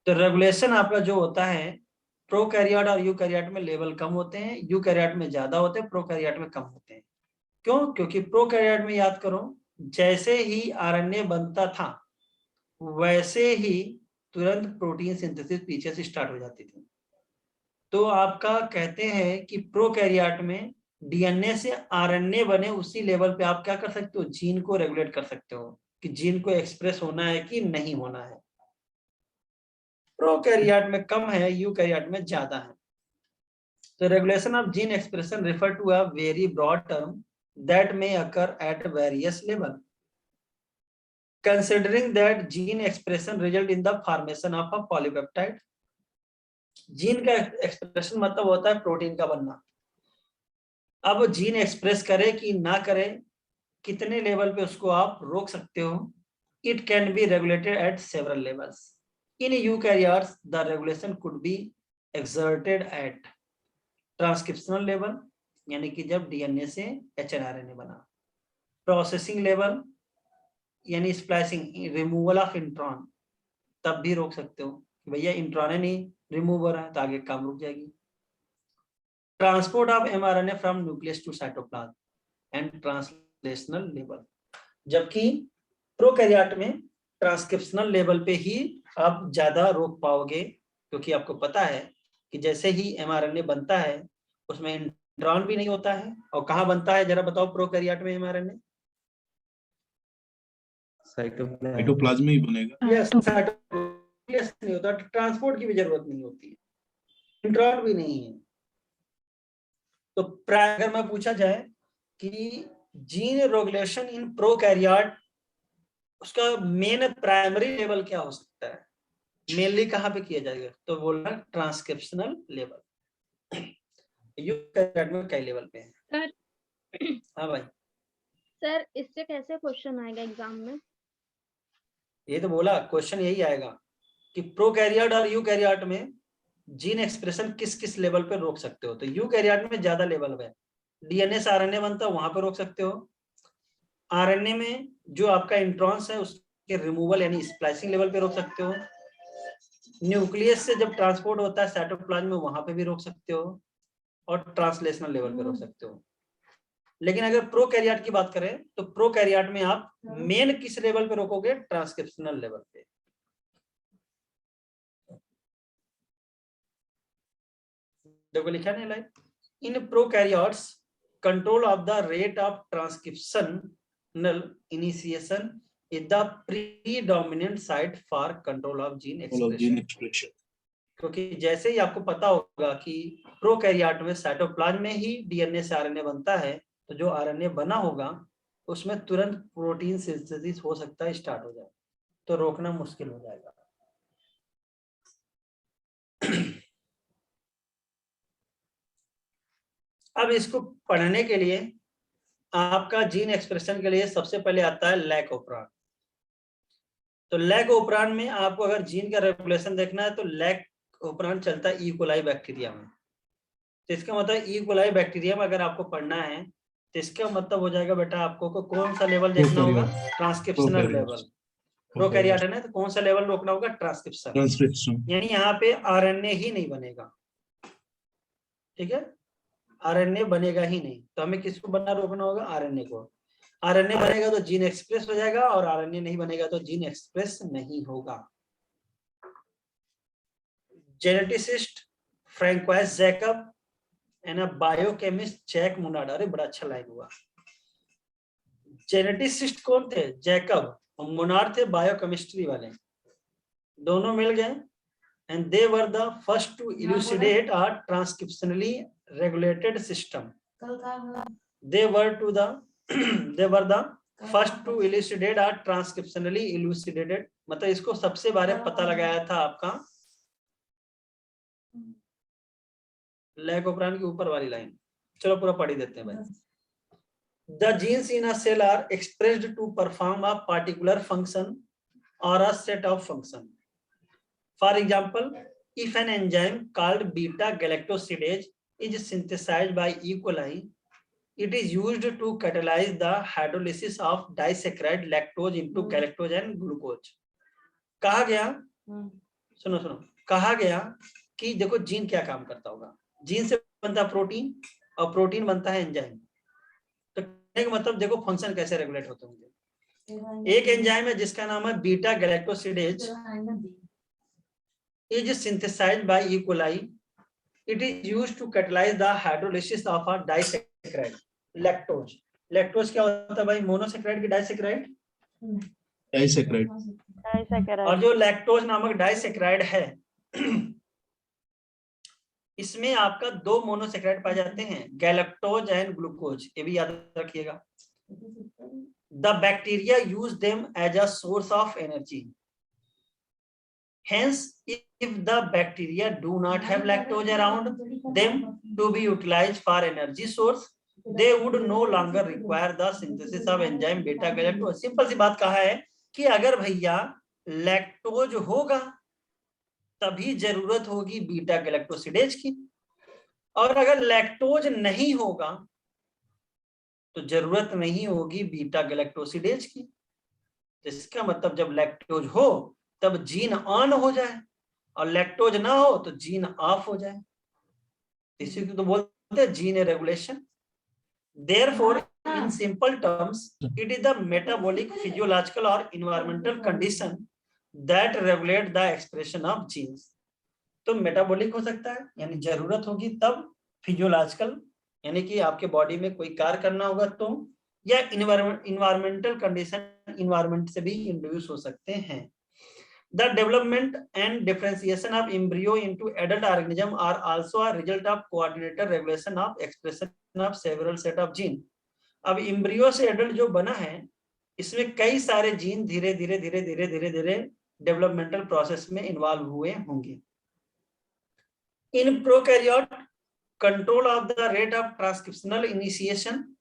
तो रेगुलेशन आपका जो होता है प्रोकैरियोट और यूकैरियोट में लेवल कम होते हैं, यूकैरियोट में ज्यादा होते हैं, प्रोकैरियोट में कम होते हैं। क्यों? क्योंकि प्रोकैरियोट में याद करो जैसे ही आरएनए बनता था वैसे ही तुरंत प्रोटीन सिंथेसिस पीछे से स्टार्ट हो जाती थी। तो आपका कहते हैं कि प्रोकैरियोट में डीएनए से आरएनए बने उसी लेवल पे आप क्या कर सकते हो, जीन को रेगुलेट कर सकते हो कि जीन को एक्सप्रेस होना है कि नहीं होना है। प्रोकैरियोट में कम है, यूकैरियोट में ज्यादा है। तो regulation of gene expression refer to a very broad term that may occur at various level considering that gene expression result in the formation of a polypeptide। Gene का एक्सप्रेशन मतलब होता है प्रोटीन का बनना। अब जीन एक्सप्रेस करे कि ना करे, कितने लेवल पे उसको आप रोक सकते हो, it can be regulated at several levels. In eukaryotes the regulation could be exerted at transcriptional level, यानी कि जब डीएनए से एचएनआरएनए बना, प्रोसेसिंग लेवल यानी स्प्लाइसिंग, रिमूवल ऑफ इंट्रॉन, तब भी रोक सकते हो कि भैया इंट्रॉन नहीं रिमूव हो रहा है तो आगे काम रुक जाएगी। Transport of mRNA from nucleus to cytoplasm and translational level, जबकि प्रोकैरियोट में ट्रांसक्रिप्शनल लेवल पे ही आप ज्यादा रोक पाओगे, क्योंकि आपको पता है कि जैसे ही mRNA बनता है उसमें इंट्रॉन भी नहीं होता है। और कहाँ बनता है जरा बताओ प्रोकैरियोट में mRNA? साइटोप्लाज्म में ही बनेगा। यस, साइटोप्लाज्म नहीं होता, ट्रांसपोर्ट की भी जरूरत नहीं होती है, इंट्रॉन भी नहीं है। तो अगर मैं पूछा जाए कि जीन रेगुलेशन इन प्रोकैरियोट, उसका मेन प्राइमरी लेवल क्या हो सकता है, मेनली कहाँ पे किया जाएगा, तो बोलना ट्रांसक्रिप्शनल लेवल। यूकैरियोट में कई लेवल पे है। सर हाँ भाई, सर इससे कैसे क्वेश्चन आएगा एग्जाम में? ये तो बोला क्वेश्चन यही आएगा कि प्रोकैरियोट और यूकैरियोट में जीन एक्सप्रेशन किस किस लेवल पे रोक सकते हो। तो यूकैरियोट में ज्यादा लेवल है, डीएनए से आरएनए बनता है वहां पे रोक सकते हो। आरएनए में जो आपका इंट्रॉन्स है उसके रिमूवल यानी स्प्लाइसिंग लेवल पे रोक सकते हो। न्यूक्लियस से जब ट्रांसपोर्ट होता है साइटोप्लाज्म में वहां पे भी रोक सकते हो, और ट्रांसलेशनल लेवल पे रोक सकते हो। लेकिन अगर प्रोकैरियोट की बात करें तो प्रोकैरियोट में आप मेन किस लेवल पे रोकोगे, ट्रांसक्रिप्शनल लेवल पे। देखो लिखा नहीं like, in prokaryotes control of the rate of transcriptional initiation is the predominant site for control of gene expression. क्योंकि जैसे ही आपको पता होगा कि प्रोकैरियोट में साइटोप्लाज्म में ही डीएनए से आरएनए बनता है, तो जो आरएनए बना होगा उसमें तुरंत प्रोटीन सिंथेसिस हो सकता है, स्टार्ट हो जाए, तो रोकना मुश्किल हो जाएगा। अब इसको पढ़ने के लिए आपका जीन एक्सप्रेशन के लिए सबसे पहले आता है लैक ओपरान। तो लैक ओपरान में आपको अगर जीन का रेगुलेशन देखना है तो लैक ओपरान चलता है ई कोलाई बैक्टीरिया में। तो इसका मतलब ई कोलाई बैक्टीरिया में अगर आपको पढ़ना है तो इसका मतलब हो जाएगा बेटा आपको को कौन सा लेवल देखना होगा, ट्रांसक्रिप्शनल लेवल। प्रोकैरियोट है ना, तो कौन सा लेवल रोकना होगा, ट्रांसक्रिप्शन, यानी यहाँ पे आरएनए ही नहीं बनेगा। ठीक है, आरएनए बनेगा ही नहीं, तो हमें किसको बना रोकना होगा, आरएनए को। आरएनए बनेगा तो जीन एक्सप्रेस हो जाएगा, और आरएनए नहीं बनेगा तो जीन एक्सप्रेस नहीं होगा। Geneticist François Jacob and biochemist Jacques Monod. अरे बड़ा अच्छा लाइन हुआ। जेनेटिसिस्ट कौन थे, जैकब, और मुनाड थे बायोकेमिस्ट्री वाले। दोनों मिल गए and they were the first to elucidate a transcriptionally regulated system. They were the first to elucidate a transcriptionally elucidated, मतलब इसको सबसे बारे पता लगाया था आपका लैक ओपरान की ऊपर वाली लाइन। चलो पूरा पढ़ ही देते हैं भाई। The genes in a cell are expressed to perform a particular function or a set of function. For example, if an enzyme called beta-galactosidase is synthesized by E. coli, it is used to catalyze the hydrolysis of disaccharide lactose into galactose and glucose. कहा गया, सुनो कहा गया कि देखो gene क्या काम करता होगा। जीन से बनता है प्रोटीन, और प्रोटीन बनता है एंजाइम। तो कहने का मतलब देखो फंक्शन कैसे रेगुलेट होते होंगे। एक एंजाइम है जिसका नाम है beta galactosidase, is synthesized by E. coli. It is used to catalyze the hydrolysis of a disaccharide lactose. Lactose क्या होता है भाई, मोनोसैकेराइड की डाइसैकेराइड, और जो लैक्टोज नामक डाइसैकेराइड है इसमें आपका दो मोनोसैकेराइड पाए जाते हैं, गैलेक्टोज एंड ग्लूकोज। ये भी याद रखिएगा। The bacteria use them as a source of energy. Hence, if the bacteria do not have lactose around them to be utilized for energy source, they would no longer require the synthesis of enzyme beta galactose. Simple सी बात कहा है कि अगर भैया lactose होगा तभी जरूरत होगी बीटा गैलेक्टोसिडेज की, और अगर लैक्टोज नहीं होगा तो जरूरत नहीं होगी बीटा गैलेक्टोसिडेज की। इसका मतलब जब लैक्टोज हो तब जीन ऑन हो जाए, और लैक्टोज ना हो तो जीन ऑफ हो जाए। इसी को तो बोलते हैं gene regulation. Therefore, in simple terms, it is the metabolic, physiological or environmental condition that regulate the expression of genes. तो मेटाबॉलिक हो सकता है यानी जरूरत होगी तब, फिजियोलॉजिकल यानी कि आपके बॉडी में कोई कार्य करना होगा तो, या इन्वायरमेंटल कंडीशन, इन्वायरमेंट से भी इंड्यूस हो सकते हैं. The development and differentiation of embryo into adult organism are also a result of coordinated regulation of expression of several set of gene. अब embryo से adult जो बना है इसमें कई सारे जीन धीरे धीरे डेवलपमेंटल प्रोसेस में इन्वॉल्व हुए होंगे. In prokaryote, control of the rate of transcriptional initiation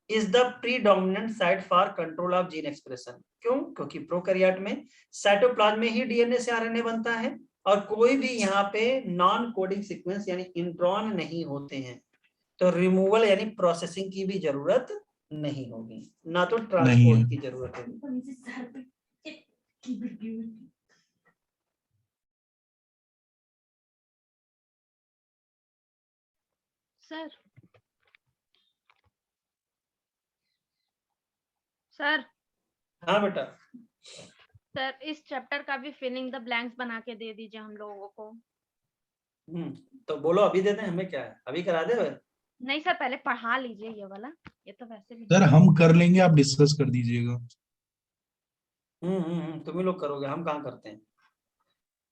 is the predominant site for control of gene expression. क्यों? क्योंकि प्रोकैरियोट में साइटोप्लाज्म में ही डीएनए से आरएनए बनता है और कोई भी यहाँ पे नॉन कोडिंग सीक्वेंस यानी इंट्रॉन नहीं होते हैं, तो रिमूवल यानी प्रोसेसिंग की भी जरूरत नहीं होगी, ना तो ट्रांसपोर्ट की जरूरत होगी. सर हाँ बेटा. सर इस चैप्टर का भी फिलिंग द ब्लैंक्स बना के दे दीजिए हम लोगों को. तो बोलो अभी दे दें, हमें क्या है, अभी करा दे. नहीं सर पहले पढ़ा लीजिए ये वाला, ये तो वैसे भी. सर हम कर लेंगे, आप डिस्कस कर दीजिएगा. तुम ही लोग करोगे, हम कहाँ करते हैं.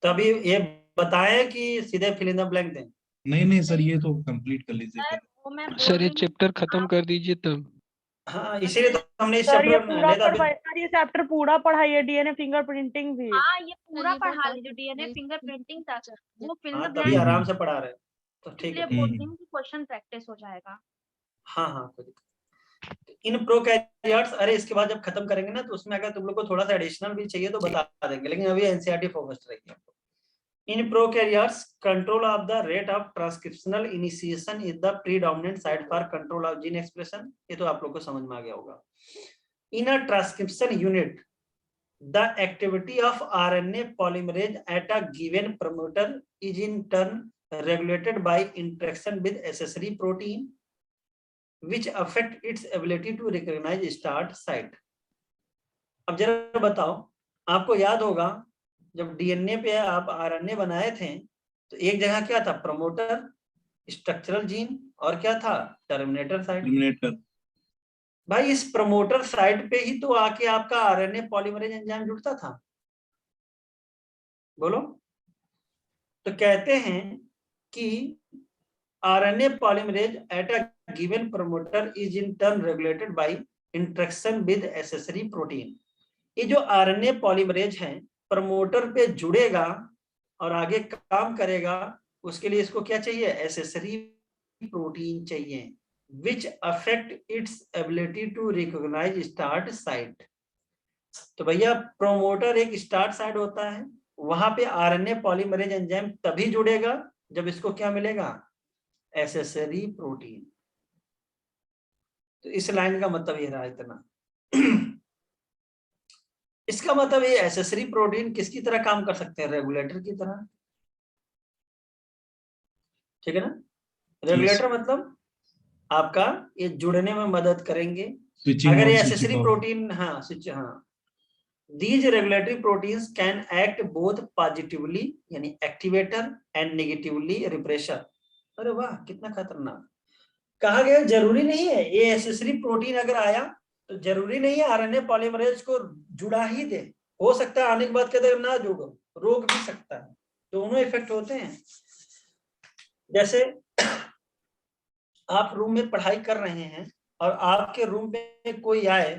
तो अभी ये बताएं कि सीधे फिल इन द ब्लैंक दें. नहीं सर, ये तो कंप्लीट कर लीजिए सर पहले. वो मैं बोल सर ये रही हूँ, चैप्टर खत्म कर दीजिए तब. हाँ इसीलिए तो हमने इस सर ये चैप्टर पूरा नहीं तो अभी पढ़वाइए, सर ये चैप्टर पूरा पढ़ाइए, डीएनए फिंगरप्रिंटिंग भी. हाँ ये पूरा ये पढ़ा बता लीजिए, डीएनए दीजिए। फिंगरप्रिंटिंग तक वो फिल द हाँ तभी ब्लैंक्स, आराम से पढ़ा रहे, तो ठीक इसलिए है. बोल रही हूँ कि क्वेश्चन प्रैक्टिस हो जाएगा. हाँ कोई दिक्कत. इन प्रोकैरियोट्स, अरे इसके बाद जब खत्म करेंगे ना तो उसमें अगर तुम लोग को थोड़ा सा एडिशनल भी चाहिए तो बता देंगे, लेकिन अभी एनसीईआरटी फोकस्ड रहेगी. In prokaryotes, control of the rate of transcriptional initiation is the predominant site for control of gene expression. ये तो आप लोग को समझ में आ गया होगा. In a transcription unit, the activity of RNA polymerase at a given promoter is in turn regulated by interaction with accessory protein, which affect its ability to recognize start site. अब जरा बताओ, आपको याद होगा जब डीएनए पे आप RNA बनाए थे तो एक जगह क्या था, प्रमोटर, स्ट्रक्चरल जीन और क्या था, टर्मिनेटर साइट. टर्मिनेटर. भाई इस प्रमोटर साइट पे ही तो आके आपका आरएनए पॉलीमरेज एंजाइम जुड़ता था. बोलो. तो कहते हैं कि RNA polymerase at a given promoter is in turn regulated by interaction with accessory protein. ये जो आरएनए पॉलीमरेज है प्रमोटर पे जुड़ेगा और आगे काम करेगा, उसके लिए इसको क्या चाहिए, एसेसरी प्रोटीन चाहिए, which affect its ability to recognize start site. तो भैया प्रोमोटर एक स्टार्ट साइट होता है, वहां पे आरएनए पॉलीमरेज एंजाइम तभी जुड़ेगा जब इसको क्या मिलेगा, एसेसरी प्रोटीन. तो इस लाइन का मतलब ये रहा इतना. इसका मतलब ये एसेसरी प्रोटीन किसकी तरह काम कर सकते हैं, रेगुलेटर की तरह. ठीक है ना. रेगुलेटर मतलब आपका ये जुड़ने में मदद करेंगे. अगर ये एसेसरी प्रोटीन, हाँ स्विच, हाँ, these regulatory proteins can act both positively यानी एक्टिवेटर एंड नेगेटिवली रिप्रेशर. अरे वाह कितना खतरनाक. कहा गया जरूरी नहीं है ये एसेसरी प्रोटीन अगर आया तो जरूरी नहीं है आरएनए पॉलीमरेज को जुड़ा ही दे, हो सकता है आने के बाद कहते ना जुड़ो, रोक भी सकता है. दोनों इफेक्ट होते हैं. जैसे आप रूम में पढ़ाई कर रहे हैं और आपके रूम में कोई आए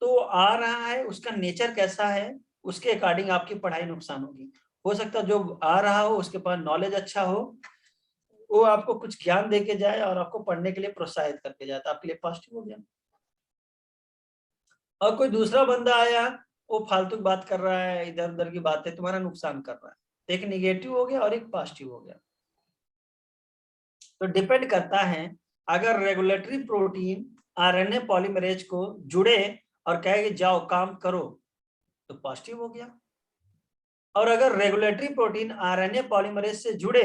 तो आ रहा है, उसका नेचर कैसा है उसके अकॉर्डिंग आपकी पढ़ाई नुकसान होगी. हो सकता है जो आ रहा हो उसके पास नॉलेज अच्छा हो, वो आपको कुछ ज्ञान दे के जाए और आपको पढ़ने के लिए प्रोत्साहित करके जाए, तो आपके लिए पॉजिटिव हो गया. और कोई दूसरा बंदा आया वो फालतू बात कर रहा है, इधर उधर की बातें तुम्हारा नुकसान कर रहा है, एक नेगेटिव हो गया और एक पॉजिटिव हो गया. तो डिपेंड करता है, अगर रेगुलेटरी प्रोटीन आरएनए पॉलीमरेज को जुड़े और कहे कि जाओ काम करो तो पॉजिटिव हो गया, और अगर रेगुलेटरी प्रोटीन आरएनए पॉलीमरेज से जुड़े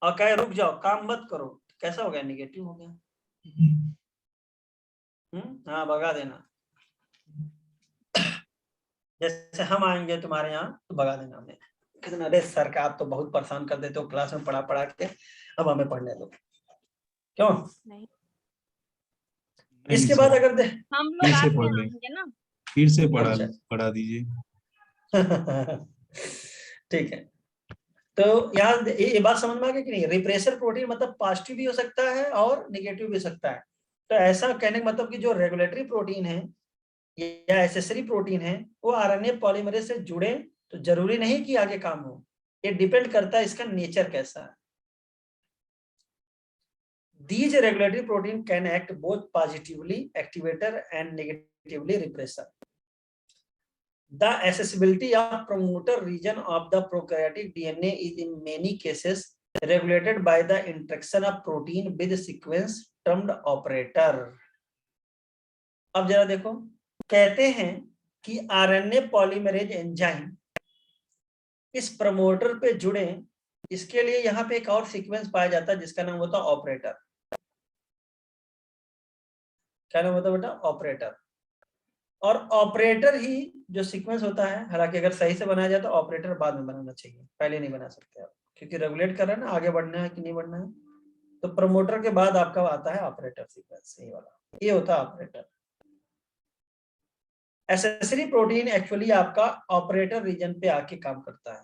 और कहे रुक जाओ काम मत करो तो कैसा हो गया, नेगेटिव हो गया. हाँ भगा देना, जैसे हम आएंगे तुम्हारे यहाँ तो भगा देना हमें। कितना, अरे सर का आप तो बहुत परेशान कर देते हो क्लास में पढ़ा पढ़ा के, अब हमें पढ़ने दो, क्यों? नहीं इसके नहीं बाद सर, अगर दे हम फिर लोग से आपके पढ़ यहाँ लें, आएंगे ना। फिर से अच्छा। पढ़ा दीजिए। ठीक है, तो यहाँ ये बात समझ में आ गई कि नहीं? रिप्रेसर प्रोटीन मतलब पॉजिटिव भी हो सकता है और निगेटिव भी हो सकता है। तो ऐसा कहने का मतलब कि जो रेगुलेटरी प्रोटीन है या एसेसरी प्रोटीन है वो आरएनए पॉलीमरेज से जुड़े तो जरूरी नहीं कि आगे काम हो, ये डिपेंड करता है इसका नेचर कैसा है। These regulatory protein can act both positively activator and negatively repressor. The accessibility of promoter region of the prokaryotic DNA is in many cases regulated by the interaction of protein with sequence termed operator. अब जरा देखो, कहते हैं कि RNA polymerase enzyme इस promoter पे जुड़े, इसके लिए यहाँ पे एक और सीक्वेंस पाया जाता है जिसका नाम होता है ऑपरेटर। क्या नाम होता है बेटा? ऑपरेटर। और ऑपरेटर ही जो सीक्वेंस होता है, हालांकि अगर सही से बनाया जाए तो ऑपरेटर बाद में बनाना चाहिए, पहले नहीं बना सकते आप, क्योंकि रेगुलेट कर रहे हैं ना आगे बढ़ना है कि नहीं बढ़ना है। तो प्रमोटर के बाद आपका आता है ऑपरेटर सीक्वेंस, ये वाला, ये होता है ऑपरेटर। एसेसरी प्रोटीन एक्चुअली आपका ऑपरेटर रीजन पे आके काम करता है।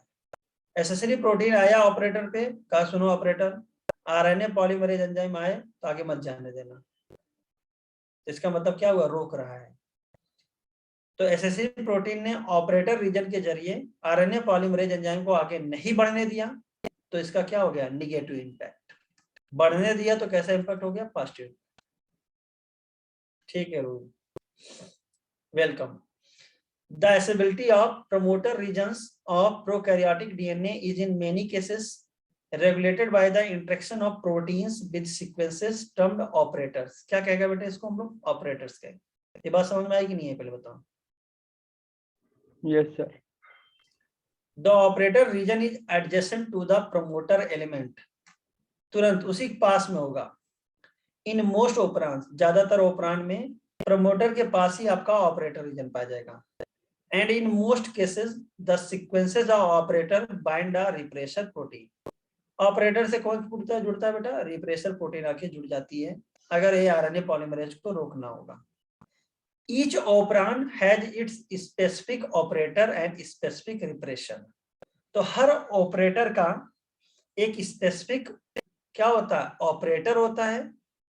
एसेसरी प्रोटीन आया ऑपरेटर पे, कहा सुनो ऑपरेटर, आरएनए पॉलीमरेज एंजाइम आए तो आगे मत जाने देना। इसका मतलब क्या हुआ? रोक रहा है। तो एसेसरी प्रोटीन ने ऑपरेटर रीजन के जरिए आरएनए पॉलीमरेज एंजाइम को आगे नहीं बढ़ने दिया, तो इसका क्या हो गया? Negative impact. बढ़ने दिया तो कैसा इंपैक्ट हो गया? पॉजिटिव। ठीक है rule, welcome. The accessibility of promoter regions of prokaryotic DNA is in many cases regulated by the interaction of proteins with sequences termed operators. क्या कहेगा बेटा इसको हम लोग? ऑपरेटर्स कहेंगे। ये बात समझ में आई कि नहीं है पहले बताओ? Yes sir. The operator region is adjacent to the promoter element. तुरंत उसी के पास में होगा। In most operands, ज्यादातर ऑपरांड में प्रमोटर के पास ही आपका ऑपरेटर रीजन पाया जाएगा। And in most cases, the sequences of operator bind a repressor protein. Operator से कौन जुड़ता है बेटा? रिप्रेसर प्रोटीन आके जुड़ जाती है अगर ये आरएनए पॉलीमरेज को रोकना होगा। Each operand has its specific operator and specific repression. तो हर ऑपरेटर का एक स्पेसिफिक क्या होता है? ऑपरेटर होता है,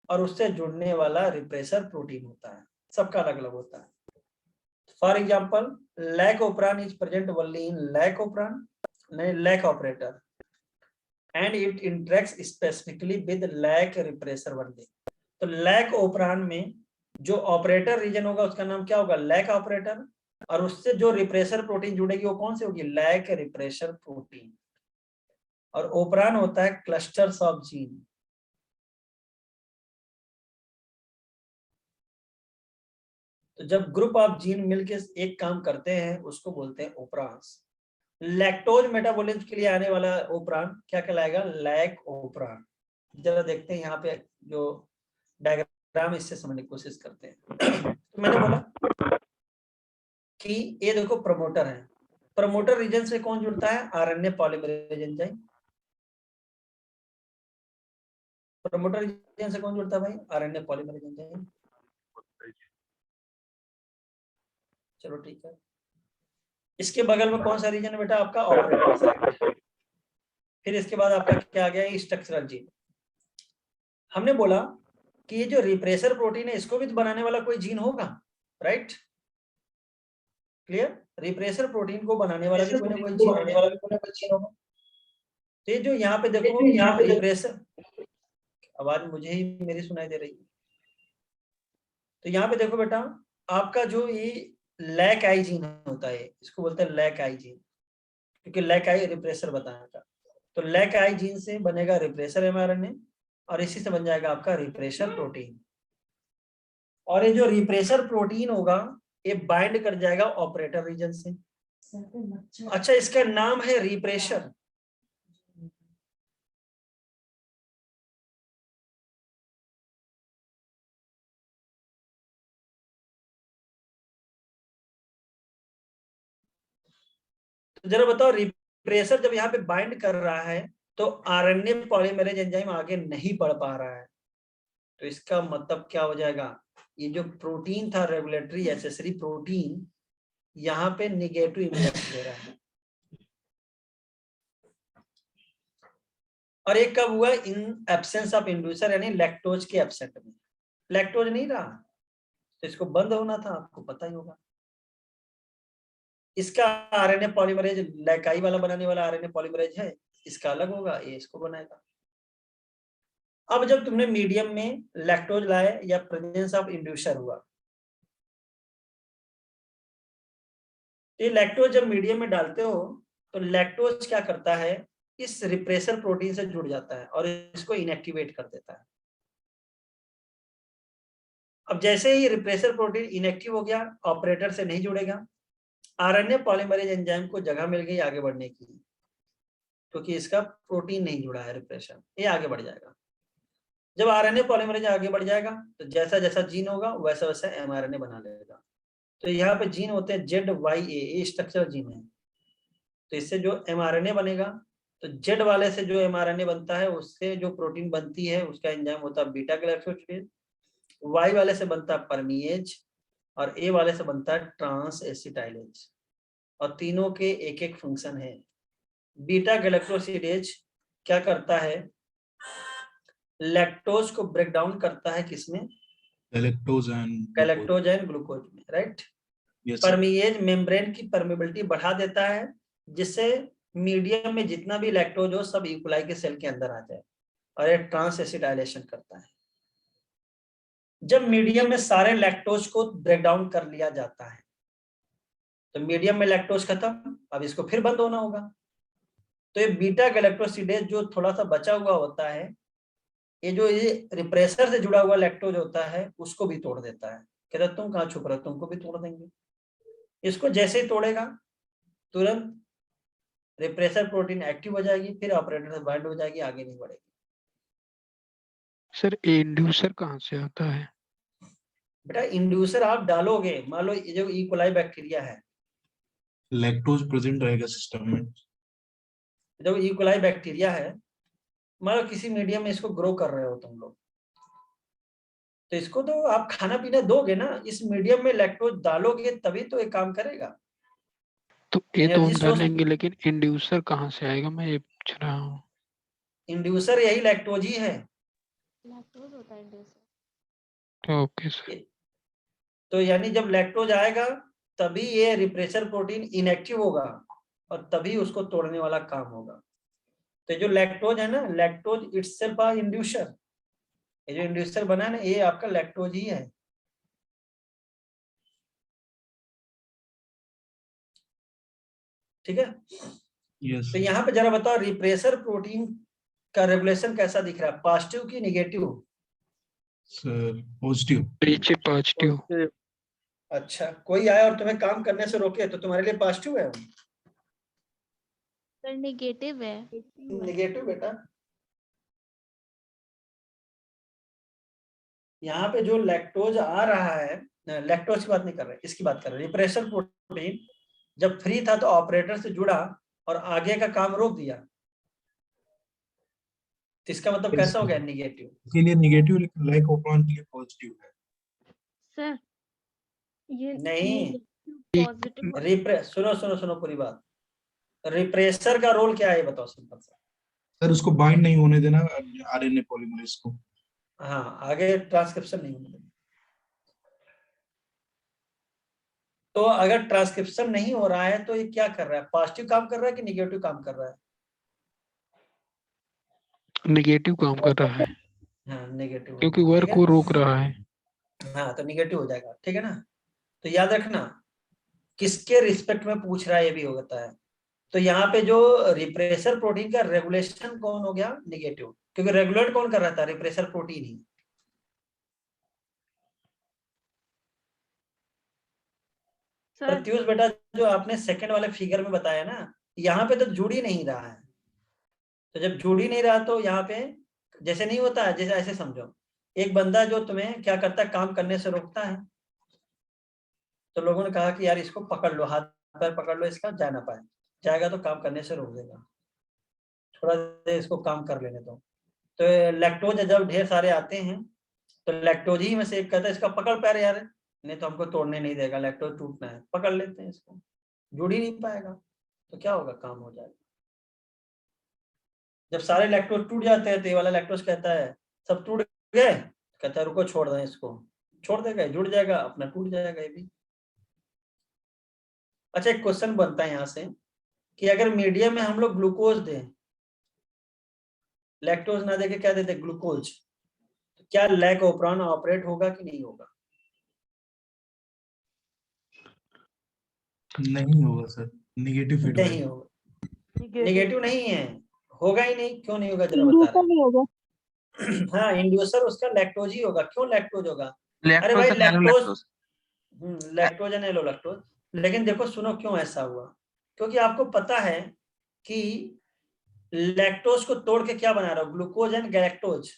और उससे जुड़ने वाला रिप्रेसर प्रोटीन होता है। सबका अलग अलग होता है। For example, lac operon is present only in lac operon, lac operator, and it interacts specifically with lac repressor only. तो lac operon में जो ऑपरेटर रीजन होगा उसका नाम क्या होगा? lac ऑपरेटर, और उससे जो रिप्रेसर प्रोटीन जुड़ेगी वो कौन सी होगी? lac repressor protein. और ओपरान होता है क्लस्टर्स ऑफ जीन। तो जब ग्रुप ऑफ जीन मिलके एक काम करते हैं उसको बोलते हैं ओपरान्स। लैक्टोज मेटाबॉलिज्म के लिए आने वाला ओपरान क्या कहलाएगा? लैक ओपरान। जरा देखते हैं यहाँ पे जो डायग्राम, इससे समझने की कोशिश करते हैं। तो मैंने बोला कि ये देखो प्रमोटर है, प्रमोटर रीजन से कौन जुड़ता है? RNA polymerase enzyme. Promoter region से कौन जुड़ता है भाई? RNA polymerase enzyme. चलो ठीक है। इसके बगल में कौन सा रीजन है बेटा? आपका ऑपरेटर साइट। फिर इसके बाद आपका क्या आ गया? Structural gene. हमने बोला कि ये जो रिप्रेसर प्रोटीन है इसको भी तो बनाने वाला कोई जीन होगा, राइट? क्लियर? रिप्रेसर प्रोटीन को बनाने वाला भी कोई ना कोई जीन होगा। तो ये जो यहाँ पे देखो, यहाँ पे रिप्रेसर, आवाज मुझे ही मेरी सुनाई दे रही है। तो यहाँ पे देखो बेटा, आपका जो ये लैक आई जीन होता है, इसको बोलते हैं लैक आई जीन, क्योंकि लैक आई रिप्रेसर बताया था। तो लैक आई जीन से बनेगा रिप्रेसर एमआरएनए, और इसी से बन जाएगा आपका रिप्रेसर प्रोटीन। और ये जो रिप्रेसर प्रोटीन होगा ये बाइंड कर जाएगा ऑपरेटर रीजन से। अच्छा, इसका नाम है रिप्रेसर। तो जरा बताओ, रिप्रेसर जब यहाँ पे बाइंड कर रहा है तो आरएनए पॉलीमरेज एंजाइम आगे नहीं बढ़ पा रहा है, तो इसका मतलब क्या हो जाएगा, ये जो प्रोटीन था रेगुलेटरी एसेसरी प्रोटीन, यहाँ पे निगेटिव इम्पैक्ट दे रहा है। और ये कब हुआ, इन एब्सेंस ऑफ इंड्यूसर, यानी लैक्टोज के एब्सेंट में। लैक्टोज नहीं रहा तो इसको बंद होना था, आपको पता ही होगा। इसका आरएनए पॉलीमरेज लैकाई वाला बनाने वाला आरएनए पॉलीमरेज है, इसका अलग होगा, ये इसको बनाएगा। अब जब तुमने मीडियम में लैक्टोज लाए या प्रेजेंस ऑफ इंड्यूसर हुआ, ये लैक्टोज जब मीडियम में डालते हो तो लैक्टोज क्या करता है, इस रिप्रेसर प्रोटीन से जुड़ जाता है और इसको इनएक्टिवेट कर देता है। अब जैसे ही रिप्रेसर प्रोटीन इनएक्टिव हो गया, ऑपरेटर से नहीं जुड़ेगा, आरएनए पॉलीमरेज एंजाइम को जगह मिल गई आगे बढ़ने की, क्योंकि इसका प्रोटीन नहीं जुड़ा है रिप्रेसर, ये आगे बढ़ जाएगा। जब आरएनए पॉलीमरेज आगे बढ़ जाएगा तो जैसा जैसा जीन होगा वैसा वैसा एमआरएनए बना लेगा। तो यहाँ पे जीन होते हैं ZYA, ये स्ट्रक्चर जीन है। तो इससे जो एमआरएनए बनेगा, तो जेड वाले से जो एमआरएनए बनता है उससे जो प्रोटीन बनती है उसका एंजाइम होता है बीटा गैलेक्टोसिडेज, वाई वाले से बनता है परमीएज, और ए वाले से बनता है ट्रांस एसिटाइलेज। और तीनों के एक एक फंक्शन है। बीटा गैलेक्टोसिडेज क्या करता है, लैक्टोज को ब्रेक डाउन करता है किसमें, गैलेक्टोज एंड ग्लूकोज में, राइट। यस परमीएज मेम्ब्रेन की परमेबिलिटी बढ़ा देता है, जिससे मीडियम में जितना भी लैक्टोज हो सब इक्वलाई के सेल के अंदर आ जाए, और ये ट्रांस एसिटाइलेशन करता है। जब मीडियम में सारे लैक्टोज को ब्रेक डाउन कर लिया जाता है तो मीडियम में लैक्टोज खत्म, अब इसको फिर बंद होना होगा। तो ये बीटा गैलेक्टोसिडेज जो थोड़ा सा बचा हुआ होता है, ये जो ये रिप्रेसर से जुड़ा हुआ लैक्टोज होता है उसको भी तोड़ देता है। कहता तुम कहाँ छुप रहे हो, तुमको भी तोड़ देंगे। इसको जैसे ही तोड़ेगा तुरंत रिप्रेसर प्रोटीन एक्टिव हो जाएगी, फिर ऑपरेटर से बाइंड हो जाएगी, आगे नहीं बढ़ेगी। सर इंड्यूसर कहाँ से आता है? बेटा इंड्यूसर आप डालोगे, मान लो ये जो इकोलाई बैक्टीरिया है, लैक्टोज प्रेजेंट रहेगा सिस्टम में। जो इकोलाई बैक्टीरिया है, मान लो किसी मीडियम में इसको ग्रो कर रहे हो तुम लोग, तो इसको तो आप खाना पीना दोगे ना, इस मीडियम में लैक्टोज डालोगे तभी तो ये काम करेगा। तो ये तो हम एनर्जी सोर्स, डालेंगे, लेकिन इंड्यूसर कहाँ से आएगा, मैं ये पूछ रहा हूँ। इंड्यूसर यही लैक्टोज ही है। लैक्टोज होता है इंड्यूसर। Okay sir. तो यानी जब लैक्टोज आएगा तभी ये रिप्रेसर प्रोटीन इनएक्टिव होगा और तभी उसको तोड़ने वाला काम होगा। तो जो लैक्टोज है ना, लैक्टोज इटसेल्फ आ इंड्यूसर, ये जो इंड्यूसर बना है ना, ये आपका लैक्टोज ही है। ठीक है। यस तो यहाँ पे जरा बताओ, रिप्रेसर प्रोटीन का रेगुलेशन कैसा दिख रहा है, पॉजिटिव की नेगेटिव? Sir positive. नीचे पॉजिटिव। अच्छा, कोई आया और तुम्हें काम करने से रोके तो तुम्हारे लिए पॉजिटिव है? सर नेगेटिव है। नेगेटिव बेटा। यहाँ पे जो लैक्टोज आ रहा है, लैक्टोज की बात नहीं कर रहे, इसकी बात कर रहे, रिप्रेसर प्रोटीन जब फ्री था तो ऑपरेटर से जुड़ा और आगे का काम रोक दिया, तो इसका मतलब कैसा हो गया, नेगेटिव। इसके लिए नेगेटिव, लेकिन लाइक ओपन के लिए पॉजिटिव है। सर ये नहीं, पॉजिटिव। सुनो पूरी बात। रिप्रेसर का रोल क्या है ये बताओ सिंपल सा। सर उसको बाइंड नहीं होने देना आरएनए पॉलीमरेज को। हाँ, आगे ट्रांसक्रिप्शन नहीं होने देना। तो अगर ट्रांसक्रिप्शन नहीं हो रहा है तो ये क्या कर रहा है, पॉजिटिव काम कर रहा है कि निगेटिव काम कर रहा है? निगेटिव काम कर रहा है, हाँ नेगेटिव, क्योंकि वर्क को रोक रहा है। हाँ तो निगेटिव हो जाएगा, ठीक है ना। तो याद रखना किसके रिस्पेक्ट में पूछ रहा है ये भी होता है। तो यहाँ पे जो रिप्रेसर प्रोटीन का रेगुलेशन कौन हो गया, निगेटिव, क्योंकि रेगुलेट कौन कर रहा था, रिप्रेसर प्रोटीन ही। प्रत्युष बेटा, जो आपने सेकंड वाले फिगर में बताया ना, यहाँ पे तो जुड़ ही नहीं रहा है। तो जब जुड़ ही नहीं रहा तो यहाँ पे जैसे नहीं होता है, जैसे ऐसे समझो एक बंदा जो तुम्हें क्या करता है, काम करने से रोकता है, तो लोगों ने कहा कि यार इसको पकड़ लो, हाथ पैर पकड़ लो इसका, जा ना पाए। जाएगा तो काम करने से रोक देगा। थोड़ा देर इसको काम कर लेने दो। तो लैक्टोज जब ढेर सारे आते हैं तो लैक्टोज ही में से एक कहता है इसका पकड़ पैर यार, नहीं तो हमको तोड़ने नहीं देगा, लैक्टोज टूटना है, पकड़ लेते हैं इसको, जुड़ ही नहीं पाएगा, तो क्या होगा, काम हो जाएगा। जब सारे लैक्टोज टूट जाते हैं तो ये वाला लैक्टोज कहता है सब टूट गए, कहता है रुको छोड़ दें इसको, छोड़ देगा, जुड़ जाएगा, अपना टूट जाएगा ये भी। अच्छा, एक क्वेश्चन बनता है यहाँ से कि अगर मीडियम में हम लोग ग्लूकोज दें, लैक्टोज ना देके क्या देते, ग्लूकोज, तो क्या लैक ओपरान ऑपरेट होगा कि नहीं होगा? नहीं होगा सर, निगेटिव नहीं फीडबैक। होगा, नेगेटिव नहीं है, होगा ही नहीं, क्यों नहीं होगा जरा बता इंड्यूसर रहे नहीं होगा। हैं। हाँ, इंड्यूसर उसका लैक्टोज ही होगा। क्यों लैक्टोज होगा? अरे लैक्टोज भाई and allolactose, lactose. Lactose and allolactose. लेकिन देखो सुनो क्यों ऐसा हुआ, क्योंकि आपको पता है कि लैक्टोज को तोड़ के क्या बना रहे हो, ग्लूकोज एंड गैलेक्टोज,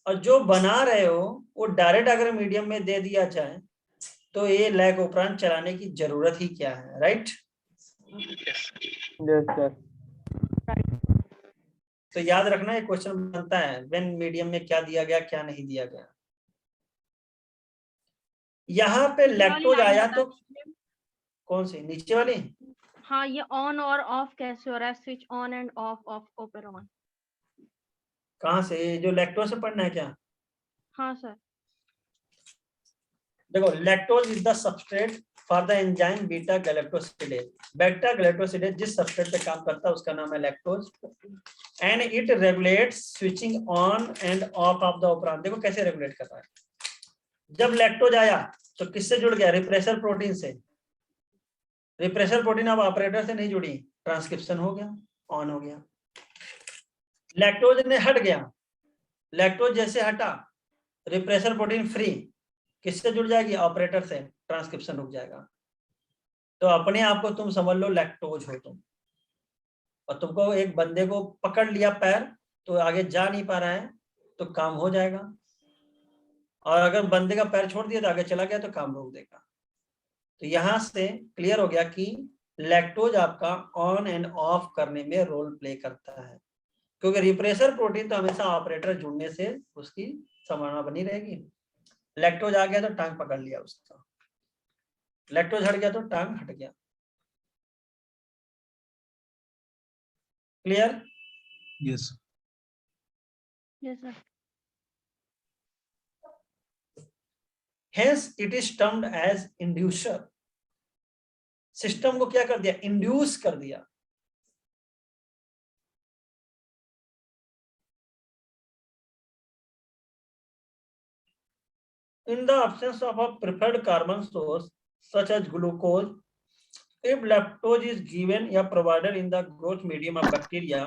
और जो बना रहे हो वो डायरेक्ट अगर मीडियम में दे दिया जाए तो ये लैक उपरांत चलाने की जरूरत ही क्या है, राइट? तो याद रखना ये क्वेश्चन बनता है, व्हेन मीडियम में क्या दिया गया क्या नहीं दिया गया। यहाँ पे ये वाली लैक्टोज लाइन आया बता तो दीजिए। कौन सी, नीचे वाली? हाँ, ये ऑन और ऑफ कैसे हो रहा है, switch on and of of open on. कहाँ से, ये जो लैक्टोज से पढ़ना है क्या? हाँ सर। देखो, lactose is the substrate for the enzyme beta galactosidase. Beta galactosidase जिस सबस्ट्रेट पे काम करता है उसका नाम है lactose, and it regulates switching on and off the operon. देखो कैसे रेगुलेट कर रहा है, जब लैक्टोज आया तो किससे जुड़ गया, रिप्रेसर प्रोटीन से। रिप्रेसर प्रोटीन अब ऑपरेटर से नहीं जुड़ी, ट्रांसक्रिप्शन हो गया, ऑन हो गया। लैक्टोज ने हट गया, लैक्टोज जैसे हटा, रिप्रेसर प्रोटीन फ्री, किससे जुड़ जाएगी, ऑपरेटर से, ट्रांसक्रिप्शन रुक जाएगा। तो अपने आप को तुम समझ लो लैक्टोज हो तुम, और तुमको एक बंदे को पकड़ लिया पैर तो आगे जा नहीं पा रहा है तो काम हो जाएगा, और अगर बंदे का पैर छोड़ दिया तो आगे चला गया तो काम रोक देगा। तो यहां से क्लियर हो गया कि लैक्टोज आपका ऑन एंड ऑफ करने में रोल प्ले करता है, क्योंकि रिप्रेसर प्रोटीन तो हमेशा ऑपरेटर जुड़ने से उसकी संभावना बनी रहेगी। लैक्टोज आ गया तो टांग पकड़ लिया उसका, लैक्टोज हट गया तो टांग हट गया। Clear? Yes. Yes sir. Hence it is termed as inducer। System को क्या कर दिया, इंड्यूस कर दिया। In the absence of a preferred carbon source such as glucose, if lactose is given or provided in the growth medium of bacteria,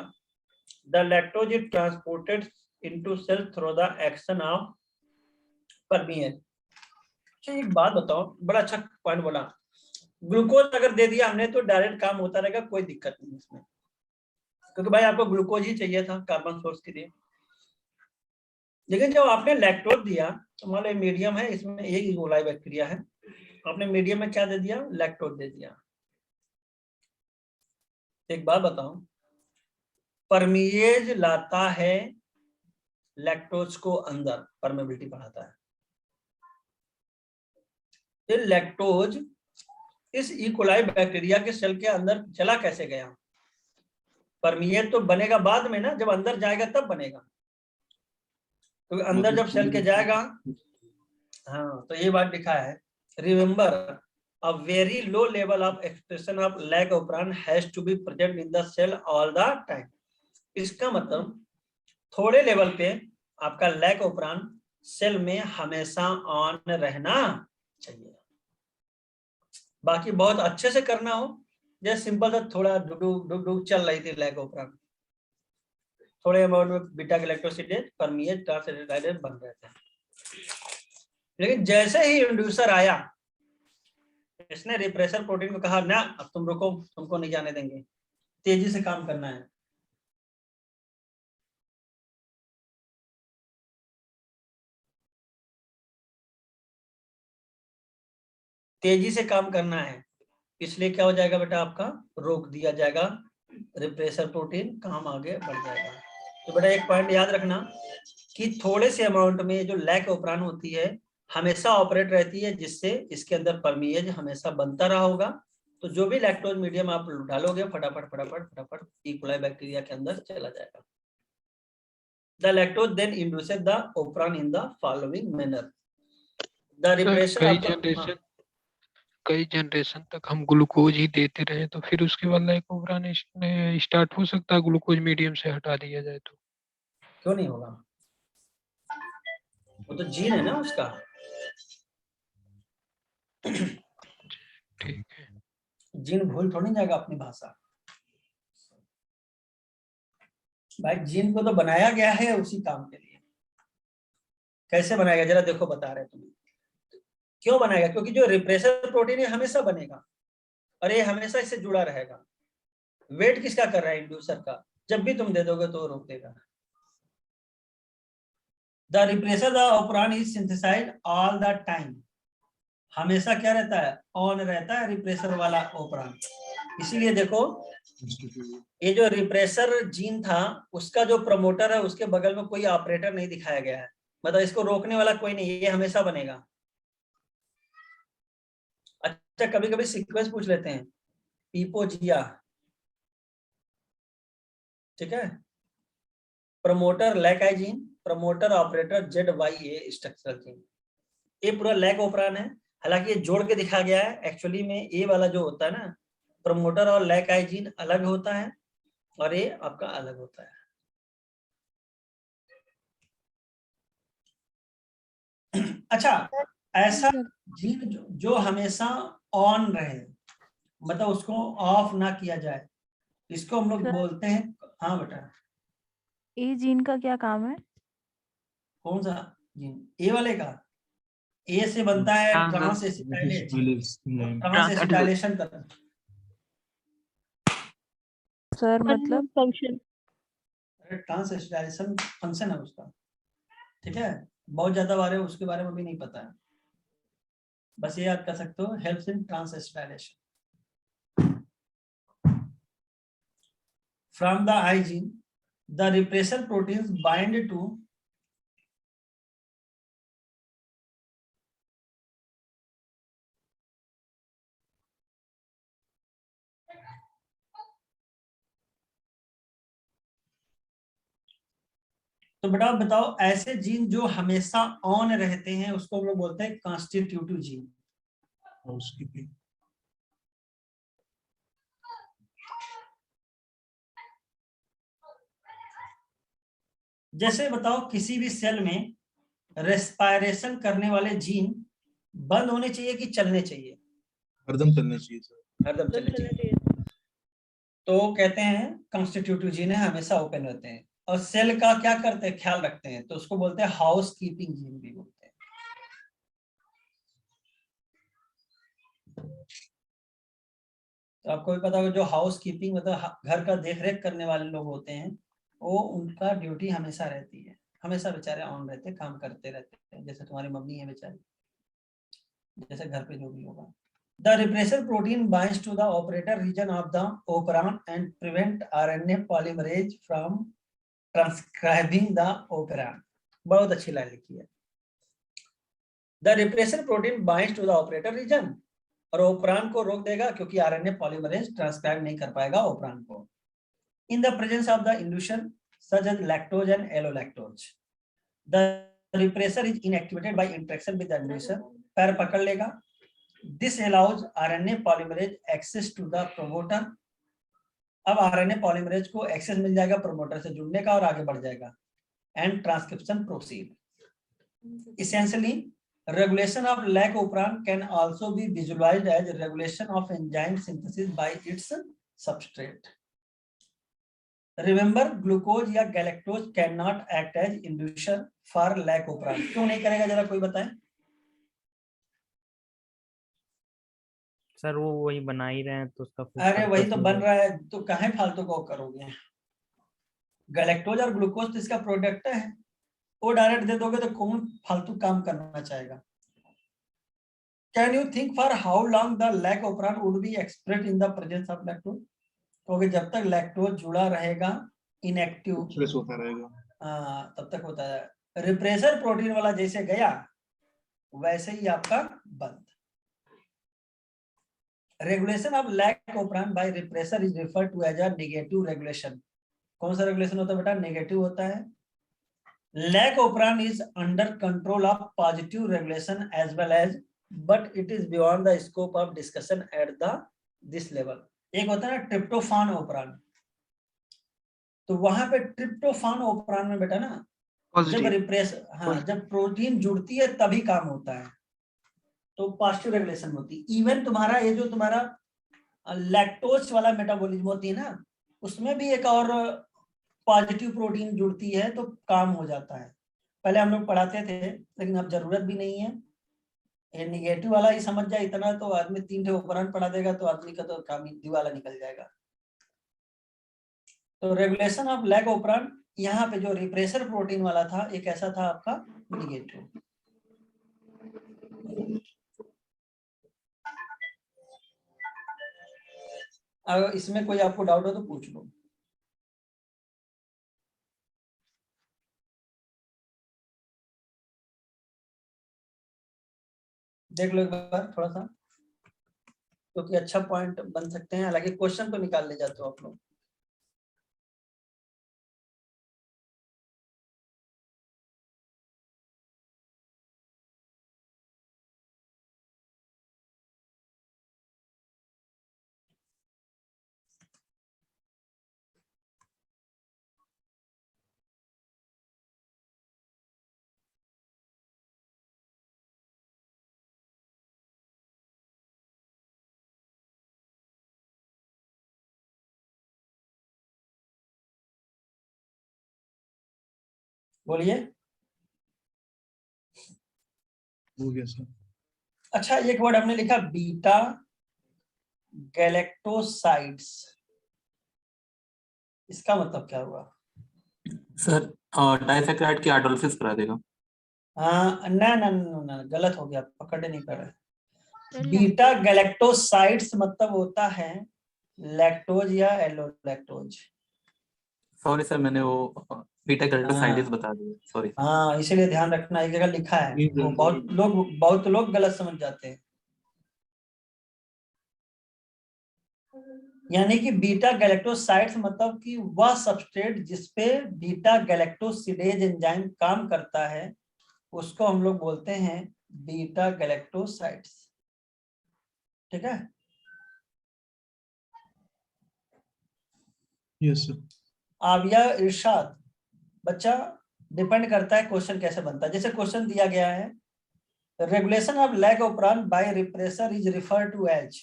the lactose is transported into cell through the action of permease। अच्छा एक बात बताओ, बड़ा अच्छा point बोला, glucose अगर दे दिया हमने तो डायरेक्ट काम होता रहेगा, कोई दिक्कत नहीं इसमें, क्योंकि भाई आपको ग्लूकोज ही चाहिए था कार्बन सोर्स के लिए। लेकिन जब आपने लैक्टोज दिया, तो मान लो मीडियम है, इसमें एक इकोलाई बैक्टीरिया है, आपने मीडियम में क्या दे दिया, लैक्टोज दे दिया। एक बात बताओ, परमिएज लाता है लैक्टोज को अंदर, परमेबिलिटी बढ़ाता है। फिर लैक्टोज इस इकोलाई बैक्टीरिया के सेल के अंदर चला कैसे गया, परमिएज तो बनेगा बाद में ना, जब अंदर जाएगा तब बनेगा, तो अंदर जब सेल के जाएगा। हाँ, तो ये बात लिखा है, remember a very low level of expression of lac operon has to be present in the cell all the time. इसका मतलब थोड़े लेवल पे आपका लैक ऑपरान सेल में हमेशा ऑन रहना चाहिए। बाकी बहुत अच्छे से करना हो, जैसे सिंपल सा थोड़ा डुग चल रही थी लैक ऑपरान, थोड़े अमाउंट में बीटा गैलेक्टोसिडेज परमिएज ट्रांसएसिडाइडेज बन रहे थे। लेकिन जैसे ही इंड्यूसर आया, इसने रिप्रेसर प्रोटीन को कहा ना अब तुम रुको, तुमको नहीं जाने देंगे, तेजी से काम करना है। तेजी से काम करना है, इसलिए क्या हो जाएगा बेटा, आपका रोक दिया जाएगा, रिप्रेसर प्रोटीन काम आगे बढ़ जाएगा। तो बेटा एक पॉइंट याद रखना कि थोड़े से अमाउंट में जो लैक ओपरान होती है हमेशा ऑपरेट रहती है, जिससे इसके अंदर परमिएज हमेशा बनता रहा होगा। तो जो भी लैक्टोज मीडियम आप डालोगे फटाफट फटाफट फटाफट ई कोलाई बैक्टीरिया के अंदर चला जाएगा। The lactose then induces the operon in the following manner. The repression कई जनरेशन तक हम ग्लूकोज ही देते रहे तो फिर उसके बाद लाइक ओवरान स्टार्ट हो सकता है, ग्लूकोज मीडियम से हटा दिया जाए तो? क्यों नहीं होगा, वो तो जीन है ना उसका। ठीक है, जीन भूल थोड़ी नहीं जाएगा अपनी भाषा। भाई जीन को तो बनाया गया है उसी काम के लिए। कैसे बनाएगा जरा देखो, बता रहे तुम्हें क्यों बनाएगा, क्योंकि जो रिप्रेसर प्रोटीन है हमेशा बनेगा और ये हमेशा इससे जुड़ा रहेगा। वेट किसका कर रहा है, इंड्यूसर का। जब भी तुम दे दोगे तो रोक देगा। The repressor the operon is synthesised all the time, हमेशा क्या रहता है, ऑन रहता है रिप्रेसर वाला ऑपरान। इसीलिए देखो ये जो रिप्रेसर जीन था उसका जो प्रमोटर है उसके बगल में कोई ऑपरेटर नहीं दिखाया गया है, मतलब इसको रोकने वाला कोई नहीं, ये हमेशा बनेगा। अच्छा कभी कभी सीक्वेंस पूछ लेते हैं, पीपोजिया, ठीक है, promoter lac I gene, promoter operator ZYA structural gene, ये पूरा लैक ऑपरान है। हालांकि ये जोड़ के दिखा गया है, एक्चुअली में ये वाला जो होता है ना प्रमोटर और लैक आई जीन अलग होता है और ये आपका अलग होता है। अच्छा ऐसा जीन जो हमेशा ऑन रहे, मतलब उसको ऑफ ना किया जाए, इसको हम लोग बोलते हैं। हाँ बेटा, ए जीन का क्या काम है? कौन सा जीन, ए वाले का? ए से बनता है ट्रांस एसिटाइलेशन करता है। सर मतलब फंक्शन। ट्रांस एसिटाइलेशन फंक्शन है उसका, ठीक है। बहुत ज्यादा बारे उसके बारे में भी नहीं पता है, बस ये याद कर सकते हो, helps in trans acetylation from the I gene. The repressor proteins bind to तो बेटा बताओ, ऐसे जीन जो हमेशा ऑन रहते हैं उसको हम लोग बोलते हैं कॉन्स्टिट्यूटिव जीन। जैसे बताओ किसी भी सेल में रेस्पायरेशन करने वाले जीन बंद होने चाहिए कि चलने चाहिए? हरदम चलना चाहिए सर। हरदम चलने चाहिए। तो कहते हैं कॉन्स्टिट्यूटिव जीन है, हमेशा ओपन रहते हैं। और सेल का क्या करते हैं, ख्याल रखते हैं, तो उसको बोलते हैं हाउस कीपिंग जीन भी बोलते हैं। तो आपको भी पता होगा जो हाउस कीपिंग मतलब घर का देख रेख करने वाले लोग होते हैं, वो उनका ड्यूटी हमेशा रहती है, हमेशा बेचारे ऑन रहते हैं, काम करते रहते हैं। जैसे तुम्हारी मम्मी है बेचारी, जैसे घर पे जो भी होगा। The repressor protein binds to the operator region of the operon and prevent RNA polymerase from transcribing the operon। बहुत अच्छी लाइन लिखी है। The repressor protein binds to the operator region, और ओपरान को रोक देगा क्योंकि RNA polymerase ट्रांसक्राइब नहीं कर पाएगा ओपरान को। In the presence of the inducer such as lactose and allolactose, the repressor is inactivated by interaction with the inducer। पैर पकड़ लेगा। This allows RNA polymerase access to the promoter। अब RNA polymerase को access मिल जाएगा promoter से जुड़ने का और आगे बढ़ जाएगा। And transcription proceed। Essentially, regulation of lac operon can also be visualized as regulation of enzyme synthesis by its substrate। Remember, glucose या galactose cannot act as inducer for lac operon। क्यों नहीं करेगा, जरा कोई बताए। सर वो वही बना ही रहे हैं तो उसका अरे वही तो बन रहा है, तो कहाँ फालतू को करोगे। गैलेक्टोज और ग्लूकोज तो इसका प्रोडक्ट है, वो डायरेक्ट दे दोगे तो कौन फालतू काम करना चाहेगा। Can you think for how long the lack operand would be expressed in the presence of lactose? क्योंकि जब तक लैक्टोज जुड़ा रहेगा इनएक्टिव एक्सप्रेस होता रहेगा। तब तक होता है। रिप्रेसर प्रोटीन वाला जैसे गया वैसे ही आपका बंद। Regulation of lac operand by repressor is referred to as a negative regulation. कौन सा रेगुलेशन होता है बेटा? नेगेटिव होता है। Lac operand is under control of positive regulation as well as, but it is beyond the scope of discussion at the this level. एक होता है ना ट्रिप्टोफान ऑपरेंड, तो वहां पे ट्रिप्टोफान ऑपरेंड में बेटा ना जब रिप्रेस जब प्रोटीन जुड़ती है तभी काम होता है, तो पॉजिटिव रेगुलेशन होती है। इवन तुम्हारा ये जो तुम्हारा लैक्टोज वाला मेटाबॉलिज्म होती है ना, उसमें भी एक और पॉजिटिव प्रोटीन जुड़ती है तो काम हो जाता है। पहले हम लोग पढ़ाते थे लेकिन अब जरूरत भी नहीं है। ये निगेटिव वाला ही समझ जाए इतना तो आदमी 3 ऑपरेंड पढ़ा देगा तो आदमी का तो काम ही वाला निकल जाएगा। तो रेगुलेशन ऑफ लैक ऑपरेंड, यहाँ पे जो रिप्रेसर प्रोटीन वाला था एक ऐसा था आपका निगेटिव। अगर इसमें कोई आपको डाउट हो तो पूछ लो। देख लो एक बार थोड़ा सा, क्योंकि अच्छा पॉइंट बन सकते हैं। हालांकि क्वेश्चन तो निकाल ले जाते हो आप लोग। बोलिए। हो गया सर। अच्छा, एक वर्ड हमने लिखा बीटा गैलेक्टोसाइड्स, इसका मतलब क्या हुआ? सर डाइसैकेराइड की हाइड्रोलिसिस करा देगा। हाँ ना ना ना ना, गलत हो गया, पकड़े नहीं कर रहे। बीटा गैलेक्टोसाइड्स मतलब होता है लैक्टोज या एलोलैक्टोज। सॉरी सर, मैंने वो बीटा गैलेक्टोसाइड्स बता दिया, सॉरी। हाँ, इसीलिए ध्यान रखना, एक जगह लिखा है, वो बहुत लोग गलत समझ जाते हैं। यानी कि बीटा गैलेक्टोसाइड्स मतलब कि वह सबस्ट्रेट जिसपे बीटा गैलेक्टोसिडेज एंजाइम काम करता है उसको हम लोग बोलते हैं बीटा गैलेक्टोसाइड्स। ठीक है? Yes sir. आविया इरशाद, बच्चा डिपेंड करता है क्वेश्चन कैसे बनता है। जैसे क्वेश्चन दिया गया है, regulation of lac operand by repressor is refer to as.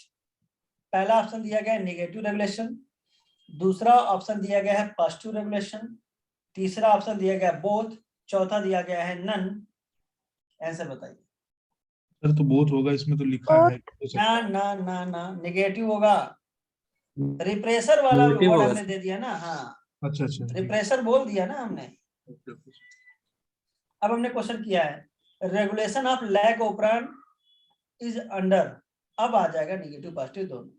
पहला ऑप्शन दिया गया है नेगेटिव रेगुलेशन, दूसरा ऑप्शन दिया गया है पॉजिटिव रेगुलेशन, तीसरा ऑप्शन दिया गया है बोथ, चौथा दिया गया है नन। आंसर बताइए। सर तो बोथ होगा, इसमें तो लिखा है। ना ना ना ना, नेगेटिव होगा। रिप्रेसर वाला वर्ड हमने दे दिया ना। हाँ, अच्छा अच्छा, रिप्रेसर बोल दिया ना हमने। अब हमने क्वेश्चन किया है regulation of lac operand is under, अब आ जाएगा निगेटिव पॉजिटिव दोनों।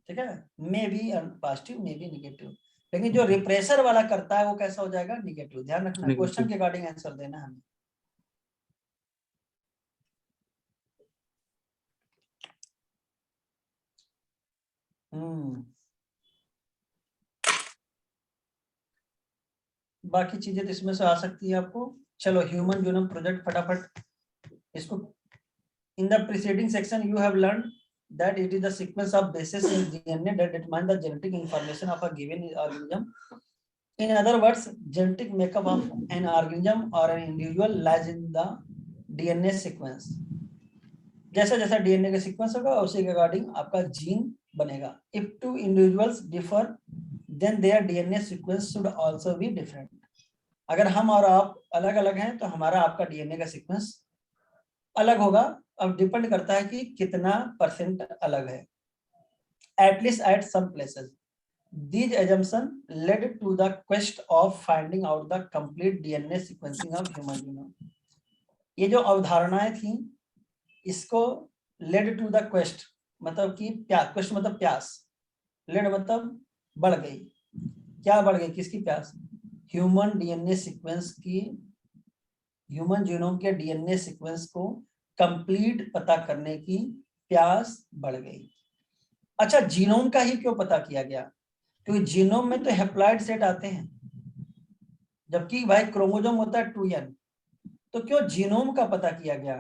ठीक है? May be positive may be negative, लेकिन जो रिप्रेसर वाला करता है वो कैसा हो जाएगा? निगेटिव। ध्यान रखना, क्वेश्चन के अकॉर्डिंग आंसर देना हमें। बाकी चीजें तो इसमें से आ सकती है आपको। चलो, ह्यूमन जीनोम प्रोजेक्ट फटाफट इसको। In the preceding section you have learn that it is the sequence of bases in DNA that determine the genetic information of a given organism. In other words, genetic makeup of an organism or an individual lies in the DNA sequence. जैसा जैसा DNA का sequence होगा उसी के according आपका gene बनेगा। If two individuals differ, then their DNA sequence should also be different. अगर हम और आप अलग अलग हैं तो हमारा आपका DNA का सीक्वेंस अलग होगा। अब डिपेंड करता है कि कितना परसेंट अलग है। At least at some places. These assumptions led to the quest of finding out the complete DNA sequencing of human genome. ये जो अवधारणाएं थी इसको लेड टू द क्वेस्ट मतलब कि प्यास, क्वेस्ट मतलब प्यास, लेड मतलब बढ़ गई। क्या बढ़ गई, किसकी प्यास? ह्यूमन डीएनए सीक्वेंस की, ह्यूमन जीनोम के डीएनए सीक्वेंस को कंप्लीट पता करने की प्यास बढ़ गई। अच्छा, जीनोम का ही क्यों पता किया गया? क्योंकि जीनोम में तो हैप्लॉइड सेट आते हैं, जबकि भाई क्रोमोसोम होता है 2n, तो क्यों जीनोम का पता किया गया?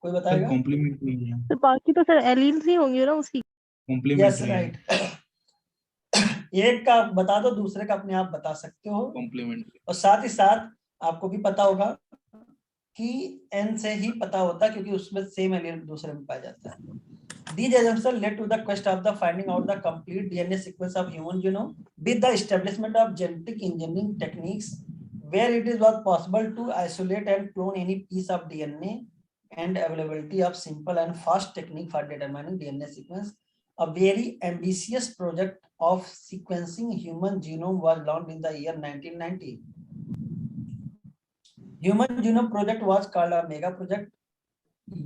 कोई सर बताएगा? कॉम्प्लीमेंट नहीं है, तो बाकी तो सर एलील्स ही होंगे ना उसकी। Complement yes right. एक का बता दो, दूसरे का अपने आप बता सकते हो। कॉम्प्लीमेंट। और साथ ही साथ आपको भी पता होगा कि n से ही पता होता है, क्योंकि उसमें सेम एलील दूसरे में पाया जाता है। These assumptions led to the quest of the finding out the complete DNA sequence of human genome with the establishment of genetic engineering techniques, where it was possible to isolate and clone any piece of DNA, and availability of simple and fast technique for determining DNA sequence. A very ambitious project of sequencing human genome was launched in the year 1990. Human Genome Project was called a mega project.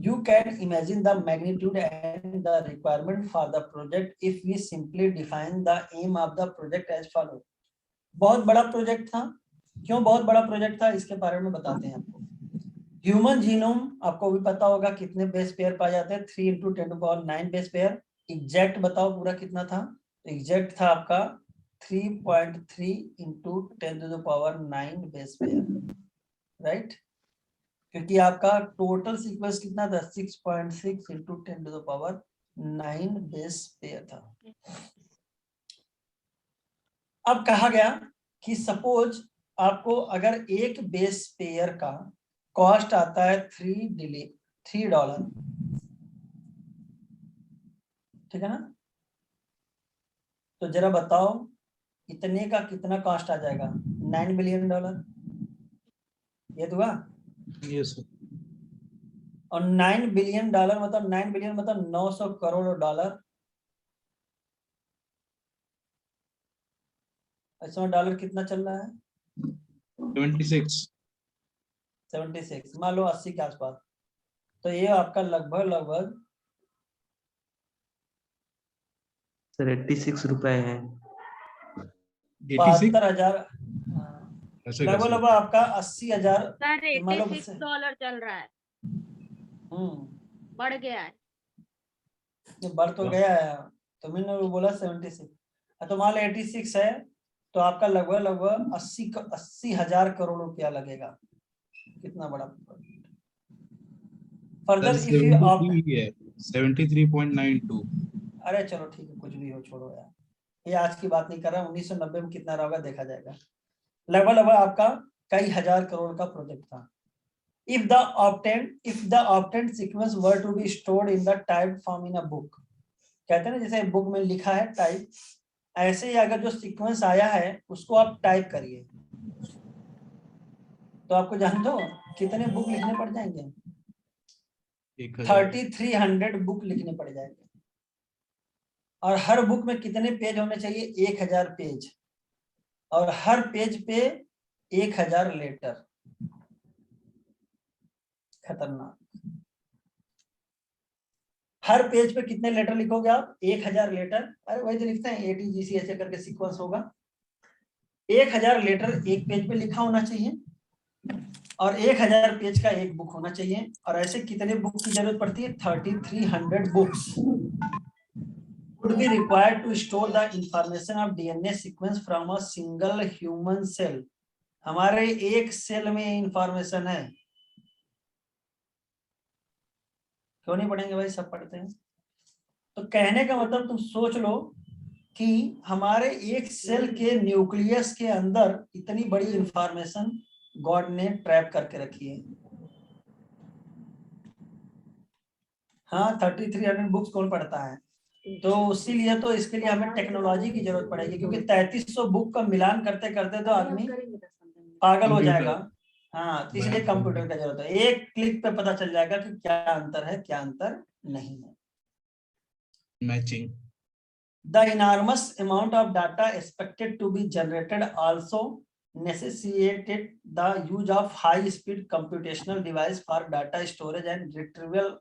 You can imagine the magnitude and the requirement for the project if we simply define the aim of the project as follow. बहुत बड़ा project था। क्यों बहुत बड़ा project था, इसके बारे में बताते हैं आपको। ह्यूमन जीनोम आपको भी पता होगा कितने बेस पेयर पाए जाते हैं, 3 × 10⁹ बेस पेयर। एग्जैक्ट बताओ पूरा कितना था? एग्जैक्ट था आपका 3.3 × 10⁹ बेस पेयर, राइट? क्योंकि आपका टोटल सीक्वेंस कितना था? 6.6 × 10⁹ बेस पेयर था। अब कहा गया कि सपोज आपको अगर एक बेस पेयर का कॉस्ट आता है $3, ठीक है ना? तो जरा बताओ इतने का कितना कॉस्ट आ जाएगा? $9 बिलियन। ये हुआ? Yes sir. और $9 बिलियन मतलब 9 बिलियन मतलब 900 करोड़ डॉलर। इस समय डॉलर कितना चल रहा है? 76, मान लो 80 के आसपास। तो ये आपका लगभग सर 86 रुपए है। 72,000, ऐसे लगभग कैसे? आपका 80,000। सर मान लो $86 चल रहा है, बढ़ गया है। ये बढ़ तो गया है, तो मैंने बोला 76, तो मान लो 86 है, तो आपका लगभग 80,000 करोड़ रुपया लगेगा। कितना बड़ा फर्दर इफ यू आप 73.92। अरे चलो ठीक है, कुछ भी हो, छोड़ो यार, ये आज की बात नहीं कर रहा। 1990 में कितना रहा होगा देखा जाएगा। लगभग आपका कई हजार करोड़ का प्रोजेक्ट था। If the obtained sequence were to be stored in the typed form in a book, कहते हैं ना जैसे बुक में लिखा है टाइप, ऐसे ही अगर जो सीक्वेंस आया है उसको आप टाइप करिए, तो आपको जानते हो कितने बुक लिखने पड़ जाएंगे? 3300 बुक लिखने पड़ जाएंगे। और हर बुक में कितने पेज होने चाहिए? 1000 पेज, और हर पेज पे 1000 लेटर। खतरनाक। हर पेज पे कितने लेटर लिखोगे आप? 1000 लेटर। अरे वही तो लिखते हैं ATGC ऐसे करके सीक्वेंस होगा। 1000 लेटर एक पेज पे लिखा होना चाहिए, और 1000 पेज का एक बुक होना चाहिए। और ऐसे कितने बुक की जरूरत पड़ती है? 3300 books would be required to store the information of DNA sequence from a single human cell. हमारे एक सेल में इंफॉर्मेशन है। क्यों नहीं पढ़ेंगे भाई, सब पढ़ते हैं। तो कहने का मतलब तुम सोच लो कि हमारे एक सेल के न्यूक्लियस के अंदर इतनी बड़ी इंफॉर्मेशन गॉड ने ट्रैप करके रखी है। हाँ, 3300 बुक्स कौन पढ़ता है? तो इसीलिए तो इसके लिए हमें टेक्नोलॉजी की जरूरत पड़ेगी, क्योंकि 3300 बुक का मिलान करते करते तो आदमी पागल हो जाएगा। हाँ, तो इसलिए कंप्यूटर का जरूरत है। एक क्लिक पे पता चल जाएगा कि क्या अंतर है, क्या अंतर नहीं है। Matching. The enormous amount of data expected to be generated also necessitated the use of high-speed computational device for data storage and retrieval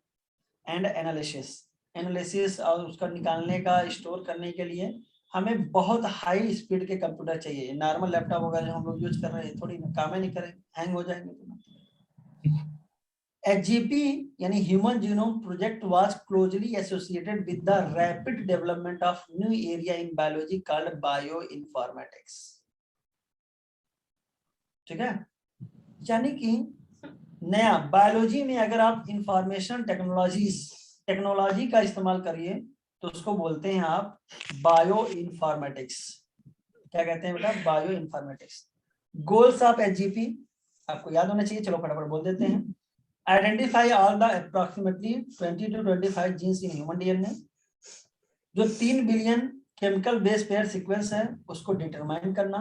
and analysis और उसका निकालने का, स्टोर करने के लिए हमें बहुत हाई स्पीड के कंप्यूटर चाहिए। नॉर्मल लैपटॉप वगैरह हम लोग यूज कर रहे हैं थोड़ी काम ही नहीं करेंगे, हैंग हो जाएंगे। HGP यानी human genome project was closely associated with the rapid development of new area in biology called bio informatics. ठीक है, यानी कि नया बायोलॉजी में अगर आप इंफॉर्मेशन टेक्नोलॉजी का इस्तेमाल करिए तो उसको बोलते हैं आप बायो इन्फॉर्मेटिक्स। क्या कहते हैं बेटा? Bio informatics. Goals of HGP आपको याद होना चाहिए, चलो फटाफट बोल देते हैं। Identify all the approximately 20 to 25 genes in human DNA। जो 3 billion chemical base pair sequence है उसको डिटरमाइन करना।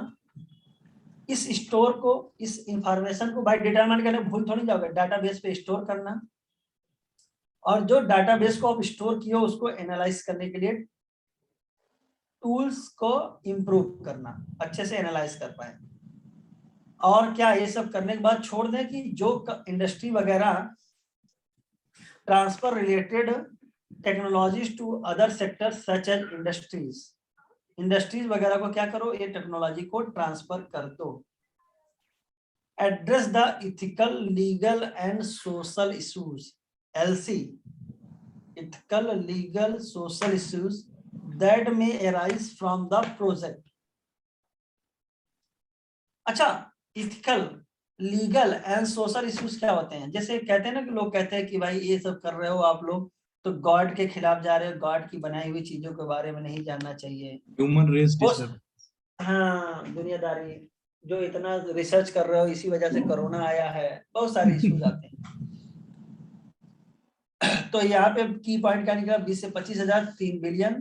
इस स्टोर को, इस इंफॉर्मेशन को भाई डिटरमाइन करने भूल थोड़ी जाओगे, डाटाबेस पे स्टोर करना। और जो डाटाबेस को आप स्टोर किए हो उसको एनालाइज करने के लिए टूल्स को इंप्रूव करना, अच्छे से एनालाइज कर पाए। और क्या ये सब करने के बाद छोड़ दें कि जो इंडस्ट्री वगैरह transfer related technologies to other sectors such as industries वगैरह को क्या करो, ये टेक्नोलॉजी को ट्रांसफर कर दो। Address the ethical, legal and social issues, LC, ethical, legal, social issues that may arise from the project। अच्छा, ethical, legal and social issues क्या होते हैं? जैसे कहते हैं ना कि लोग कहते हैं कि भाई ये सब कर रहे हो आप लोग तो गॉड के खिलाफ जा रहे हो, गॉड की बनाई हुई चीजों के बारे में नहीं जानना चाहिए। Human race disturb. हाँ, दुनियादारी, जो इतना रिसर्च कर रहे हो इसी वजह से कोरोना आया है, बहुत सारे इश्यूज आते हैं। तो यहाँ पे की पॉइंट क्या निकला? 20 से 25,000 3 बिलियन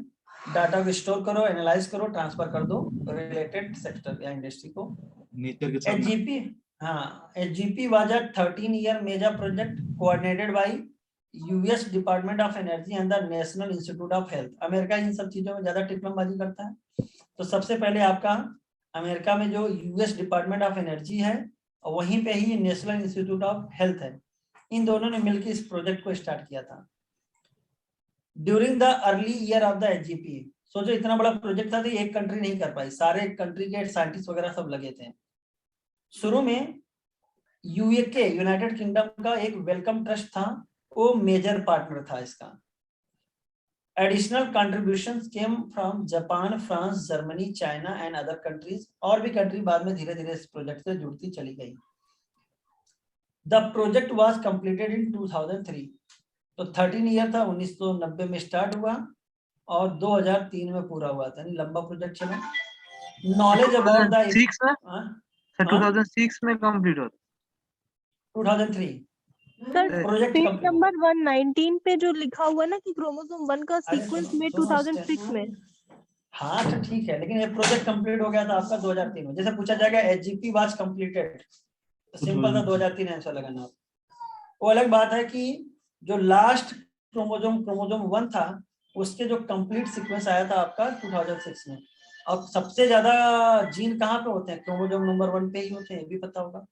डाटा को स्टोर करो, एनालाइज करो, ट्रांसफर कर दो रिलेटेड सेक्टर या इंडस्ट्री को। नेचर के साथ HGP, हाँ, HGP was a 13-year major project coordinated by US department of energy and the national institute of health. America इन सब चीजों में ज्यादा टिकलमबाजी करता है, तो सबसे पहले आपका अमेरिका में जो US डिपार्टमेंट ऑफ एनर्जी है वहीं पे ही नेशनल इंस्टीट्यूट ऑफ हेल्थ है, इन दोनों ने मिलकर इस प्रोजेक्ट को स्टार्ट किया था। During the early year of the HGP, सोचो इतना बड़ा प्रोजेक्ट था तो एक कंट्री नहीं कर पाई, सारे कंट्री के साइंटिस्ट वगैरह सब लगे थे। शुरू में UK यूनाइटेड किंगडम का एक वेलकम ट्रस्ट था, वो मेजर पार्टनर था इसका। Additional contributions came from Japan, France, Germany, China and other countries. और भी कंट्री बाद में धीरे धीरे इस प्रोजेक्ट से जुड़ती चली गई। The project was completed in 2003, तो 13 ईयर था, 1990 में स्टार्ट हुआ और 2003 में पूरा हुआ था, यानी लंबा प्रोजेक्ट चला। नॉलेज अबाउट द 2006 में कंप्लीट होता। 2003 sir project page complete. Number 119 पे जो लिखा हुआ है ना कि क्रोमोसोम 1 का अरे सीक्वेंस सुनो, में सुनो, 2006 में। हाँ तो ठीक है, लेकिन ये प्रोजेक्ट कंप्लीट हो गया था आपका 2003 में। जैसे पूछा जाएगा HGP वाज कंप्लीटेड, तो सिंपल था 2003 आंसर लगाना। वो अलग बात है कि जो लास्ट क्रोमोसोम 1 था उसके जो कंप्लीट सीक्वेंस आया था आपका 2006 में। अब सबसे ज्यादा जीन कहाँ पे होते हैं? क्रोमोसोम नंबर 1 पे ही होते हैं, ये भी पता होगा।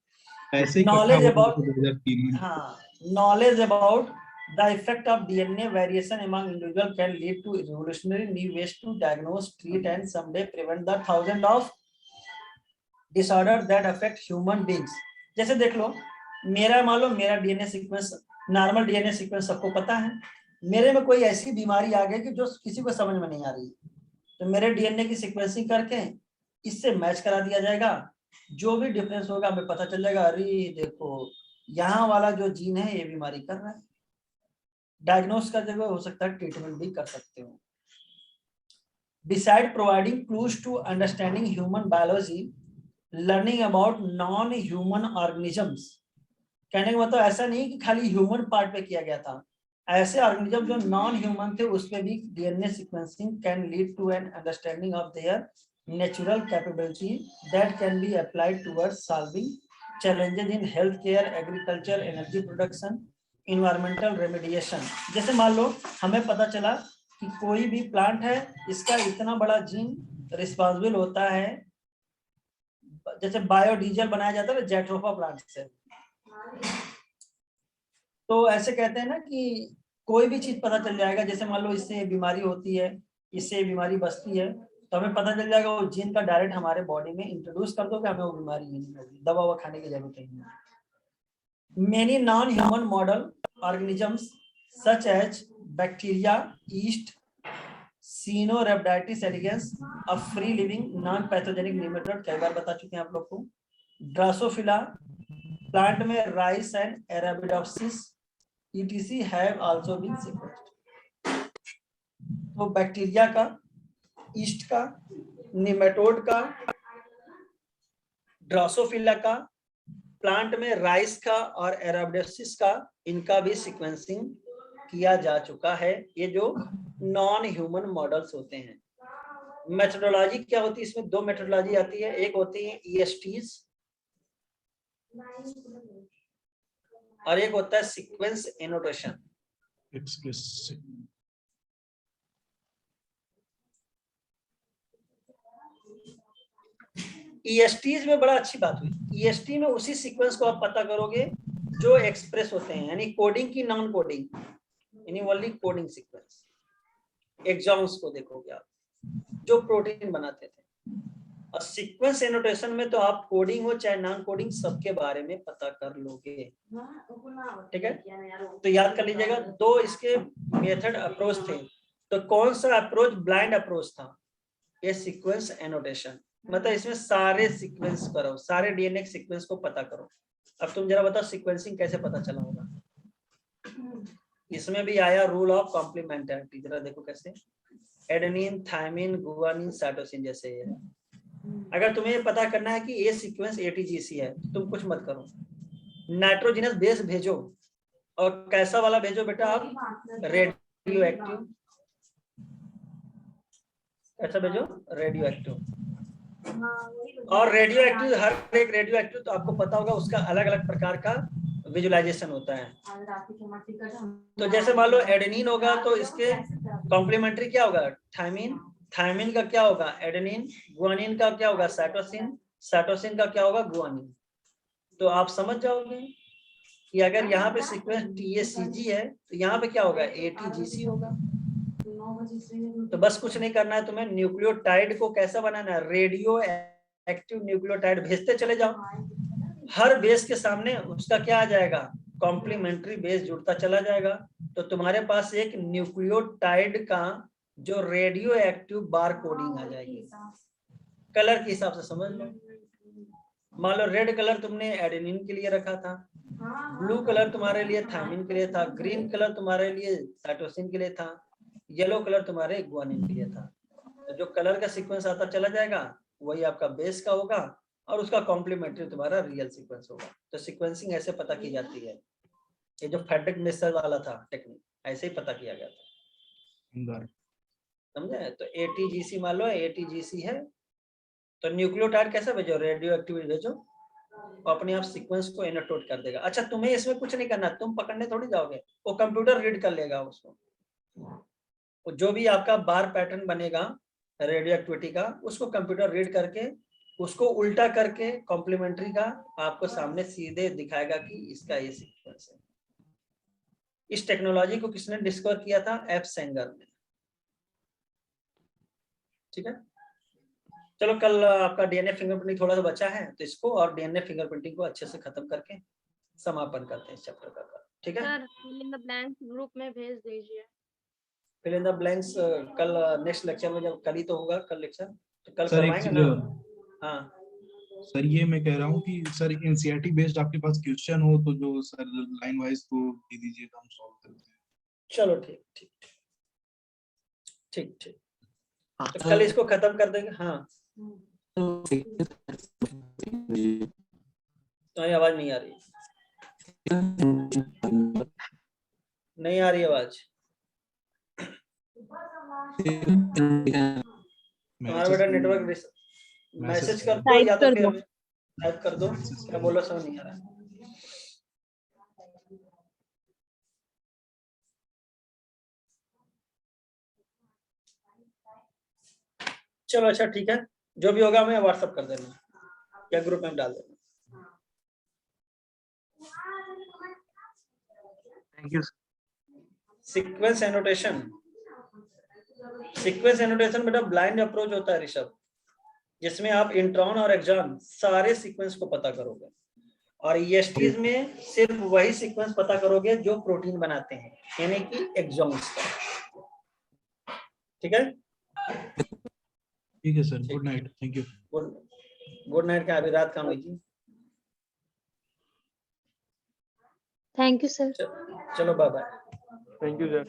ऐसे नॉलेज अबाउट, 2003 में। हाँ, knowledge about the effect of DNA variation among individuals can lead to revolutionary new ways to diagnose, treat and someday prevent the thousands of disorders that affect human beings। जैसे देख लो, मेरा मान लो मेरा DNA sequence, normal DNA sequence सबको पता है, मेरे में कोई ऐसी बीमारी आ गई कि जो किसी को समझ में नहीं आ रही, तो मेरे DNA की सीक्वेंसिंग करके इससे मैच करा दिया जाएगा, जो भी डिफरेंस होगा हमें पता चल जाएगा, अरे देखो यहाँ वाला जो जीन है ये बीमारी कर रहा है। डायग्नोस कर देगा, हो सकता है ट्रीटमेंट भी कर सकते हो। Beside providing clues to understanding human biology, learning about non-human organisms, कहने का मतलब ऐसा नहीं कि खाली ह्यूमन पार्ट पे किया गया था, ऐसे ऑर्गेनिज्म जो नॉन ह्यूमन थे उसमें भी DNA sequencing can lead to an understanding of their natural capability that can be applied towards solving challenges in healthcare, agriculture, energy production, environmental remediation। जैसे मान लो हमें पता चला कि कोई भी प्लांट है, इसका इतना बड़ा जीन रिस्पॉन्सिबल होता है, जैसे बायोडीजल बनाया जाता है जैट्रोफा प्लांट से, तो ऐसे कहते हैं ना कि कोई भी चीज पता चल जाएगा। जैसे मान लो इससे बीमारी होती है, इससे बीमारी बचती है, तो हमें पता चल जाएगा वो जीन का डायरेक्ट हमारे बॉडी में इंट्रोड्यूस कर दो कि हमें वो बीमारी नहीं होगी, दवा ववा खाने की जरूरत नहीं है। Many non human model organisms such as bacteria, yeast, Caenorhabditis elegans, a free living non pathogenic nematode, कई बार बता चुके हैं आप लोग को। ड्रासोफिला, प्लांट में rice and Arabidopsis etc have also been sequenced। तो बैक्टीरिया का, ईस्ट का, निमेटोड का, ड्रासोफिला का, प्लांट में राइस का और एराबिडोप्सिस का, इनका भी सीक्वेंसिंग किया जा चुका है। ये जो नॉन ह्यूमन मॉडल्स होते हैं। मेथोडोलॉजी क्या होती है इसमें? दो मेथोडोलॉजी आती है, एक होती है ESTs और एक होता है सीक्वेंस एनोटेशन। ESTs में बड़ा अच्छी बात हुई, EST में उसी सीक्वेंस को आप पता करोगे जो एक्सप्रेस होते हैं, यानी कोडिंग की नॉन कोडिंग, यानी ओनली कोडिंग सीक्वेंस। एग्जॉन्स को देखोगे आप जो प्रोटीन बनाते थे। और सीक्वेंस एनोटेशन में तो आप कोडिंग हो चाहे नॉन कोडिंग सबके बारे में पता कर लोगे। ठीक है, तो याद कर लीजिएगा दो इसके मेथड अप्रोच थे। तो कौन सा अप्रोच? ब्लाइंड अप्रोच था, ये सीक्वेंस एनोटेशन। मतलब इसमें सारे सीक्वेंस करो, सारे DNA सीक्वेंस को पता करो। अब तुम जरा बताओ सीक्वेंसिंग कैसे पता चला होगा? इसमें भी आया रूल ऑफ कॉम्प्लीमेंटरिटी। जरा देखो कैसे, एडेनिन, थायमिन, गुआनिन, साइटोसिन जैसे ये है। अगर तुम्हें ये पता करना है कि ये सीक्वेंस ATGC है तो तुम कुछ मत करो, नाइट्रोजनस बेस भेजो। और कैसा वाला भेजो बेटा आप? Radio active. ऐसा भेजो रेडियो एक्टिव। और रेडियो एक्टिव, हर एक रेडियो एक्टिव तो आपको पता होगा उसका अलग अलग प्रकार का विजुअलाइजेशन होता है। तो जैसे मान लो एडेनिन होगा तो इसके कॉम्प्लीमेंट्री क्या होगा? थायमिन। थायमिन का क्या होगा? एडेनिन। गुआनिन का क्या होगा? साइटोसिन। साइटोसिन का क्या होगा? गुआनिन। तो आप समझ जाओगे कि अगर यहाँ पे सीक्वेंस TACG है तो यहाँ पे क्या होगा? ATGC होगा। तो बस कुछ नहीं करना है तुम्हें, न्यूक्लियोटाइड को कैसा बनाना है? रेडियो एक्टिव न्यूक्लियोटाइड भेजते चले जाओ। हर बेस के सामने उसका क्या आ जाएगा? कॉम्प्लीमेंट्री बेस जुड़ता चला जाएगा। तो तुम्हारे पास एक न्यूक्लियोटाइड का जो रेडियो एक्टिव बार कोडिंग आ जाएगी। कलर के हिसाब से समझ लो, मान लो रेड कलर तुमने एडेनिन के लिए रखा था, ब्लू कलर तुम्हारे लिए थायमिन के लिए था, ग्रीन कलर तुम्हारे लिए साइटोसिन के लिए था, येलो कलर तुम्हारे गुआनिन के लिए था। तो जो कलर का सीक्वेंस आता चला जाएगा वही आपका बेस का होगा और उसका कॉम्प्लीमेंट्री तुम्हारा रियल सीक्वेंस होगा। तो सीक्वेंसिंग ऐसे पता की जाती है। ये जो फेड्रिक मिशर वाला था टेक्निक, ऐसे ही पता किया गया था, समझे? तो ATGC मान लो ATGC है तो न्यूक्लियोटाइड कैसा भेजो? रेडियो एक्टिविटी भेजो, अपने आप सीक्वेंस को एनोटेट कर देगा। अच्छा, तुम्हें इसमें कुछ नहीं करना, तुम पकड़ने थोड़ी जाओगे, वो कंप्यूटर रीड कर लेगा उसको। जो भी आपका बार पैटर्न बनेगा रेडियो एक्टिविटी का, उसको कंप्यूटर रीड करके उसको उल्टा करके कॉम्प्लीमेंट्री का आपको सामने सीधे दिखाएगा कि इसका ये सीक्वेंस है। इस टेक्नोलॉजी को किसने डिस्कवर किया था? F. सेंगर ने। ठीक है, चलो कल आपका DNA फिंगरप्रिंटिंग थोड़ा सा बचा है तो इसको और DNA फिंगरप्रिंटिंग को अच्छे से खत्म करके समापन करते हैं इस चैप्टर का। ठीक है sir, fill in the blanks group में भेज दीजिए। फिल इन द ब्लैंक्स कल नेक्स्ट लेक्चर में, जब कल ही तो होगा कल लेक्चर, तो कल सर करवाएंगे ना? हाँ सर, ये मैं कह रहा हूँ कि सर NCERT बेस्ड आपके पास क्वेश्चन हो तो जो सर लाइन वाइज तो दे दीजिए, हम सॉल्व कर देंगे। चलो ठीक ठीक ठीक ठीक, तो कल इसको खत्म कर देंगे। हाँ तुम्हारी आवाज नहीं आ रही, नहीं आ रही आवाज। तुम्हारा बेटा नेटवर्क मैसेज कर दो या तो फिर टाइप कर दो, क्या बोलो समझ नहीं आ रहा है। चलो अच्छा ठीक है, जो भी होगा मैं व्हाट्सएप कर देना या ग्रुप में डाल देना। Thank you. Sequence annotation, sequence annotation बेटा ब्लाइंड अप्रोच होता है ऋषभ, जिसमें आप इंट्रॉन और एक्सॉन सारे सीक्वेंस को पता करोगे, और ईएसटीज में सिर्फ वही सीक्वेंस पता करोगे जो प्रोटीन बनाते हैं, यानी कि एक्सॉन्स का। ठीक है, ठीक है sir, good night, thank you. Good night का अभी रात काम लीजिए। Thank you sir. चलो bye bye. Thank you sir.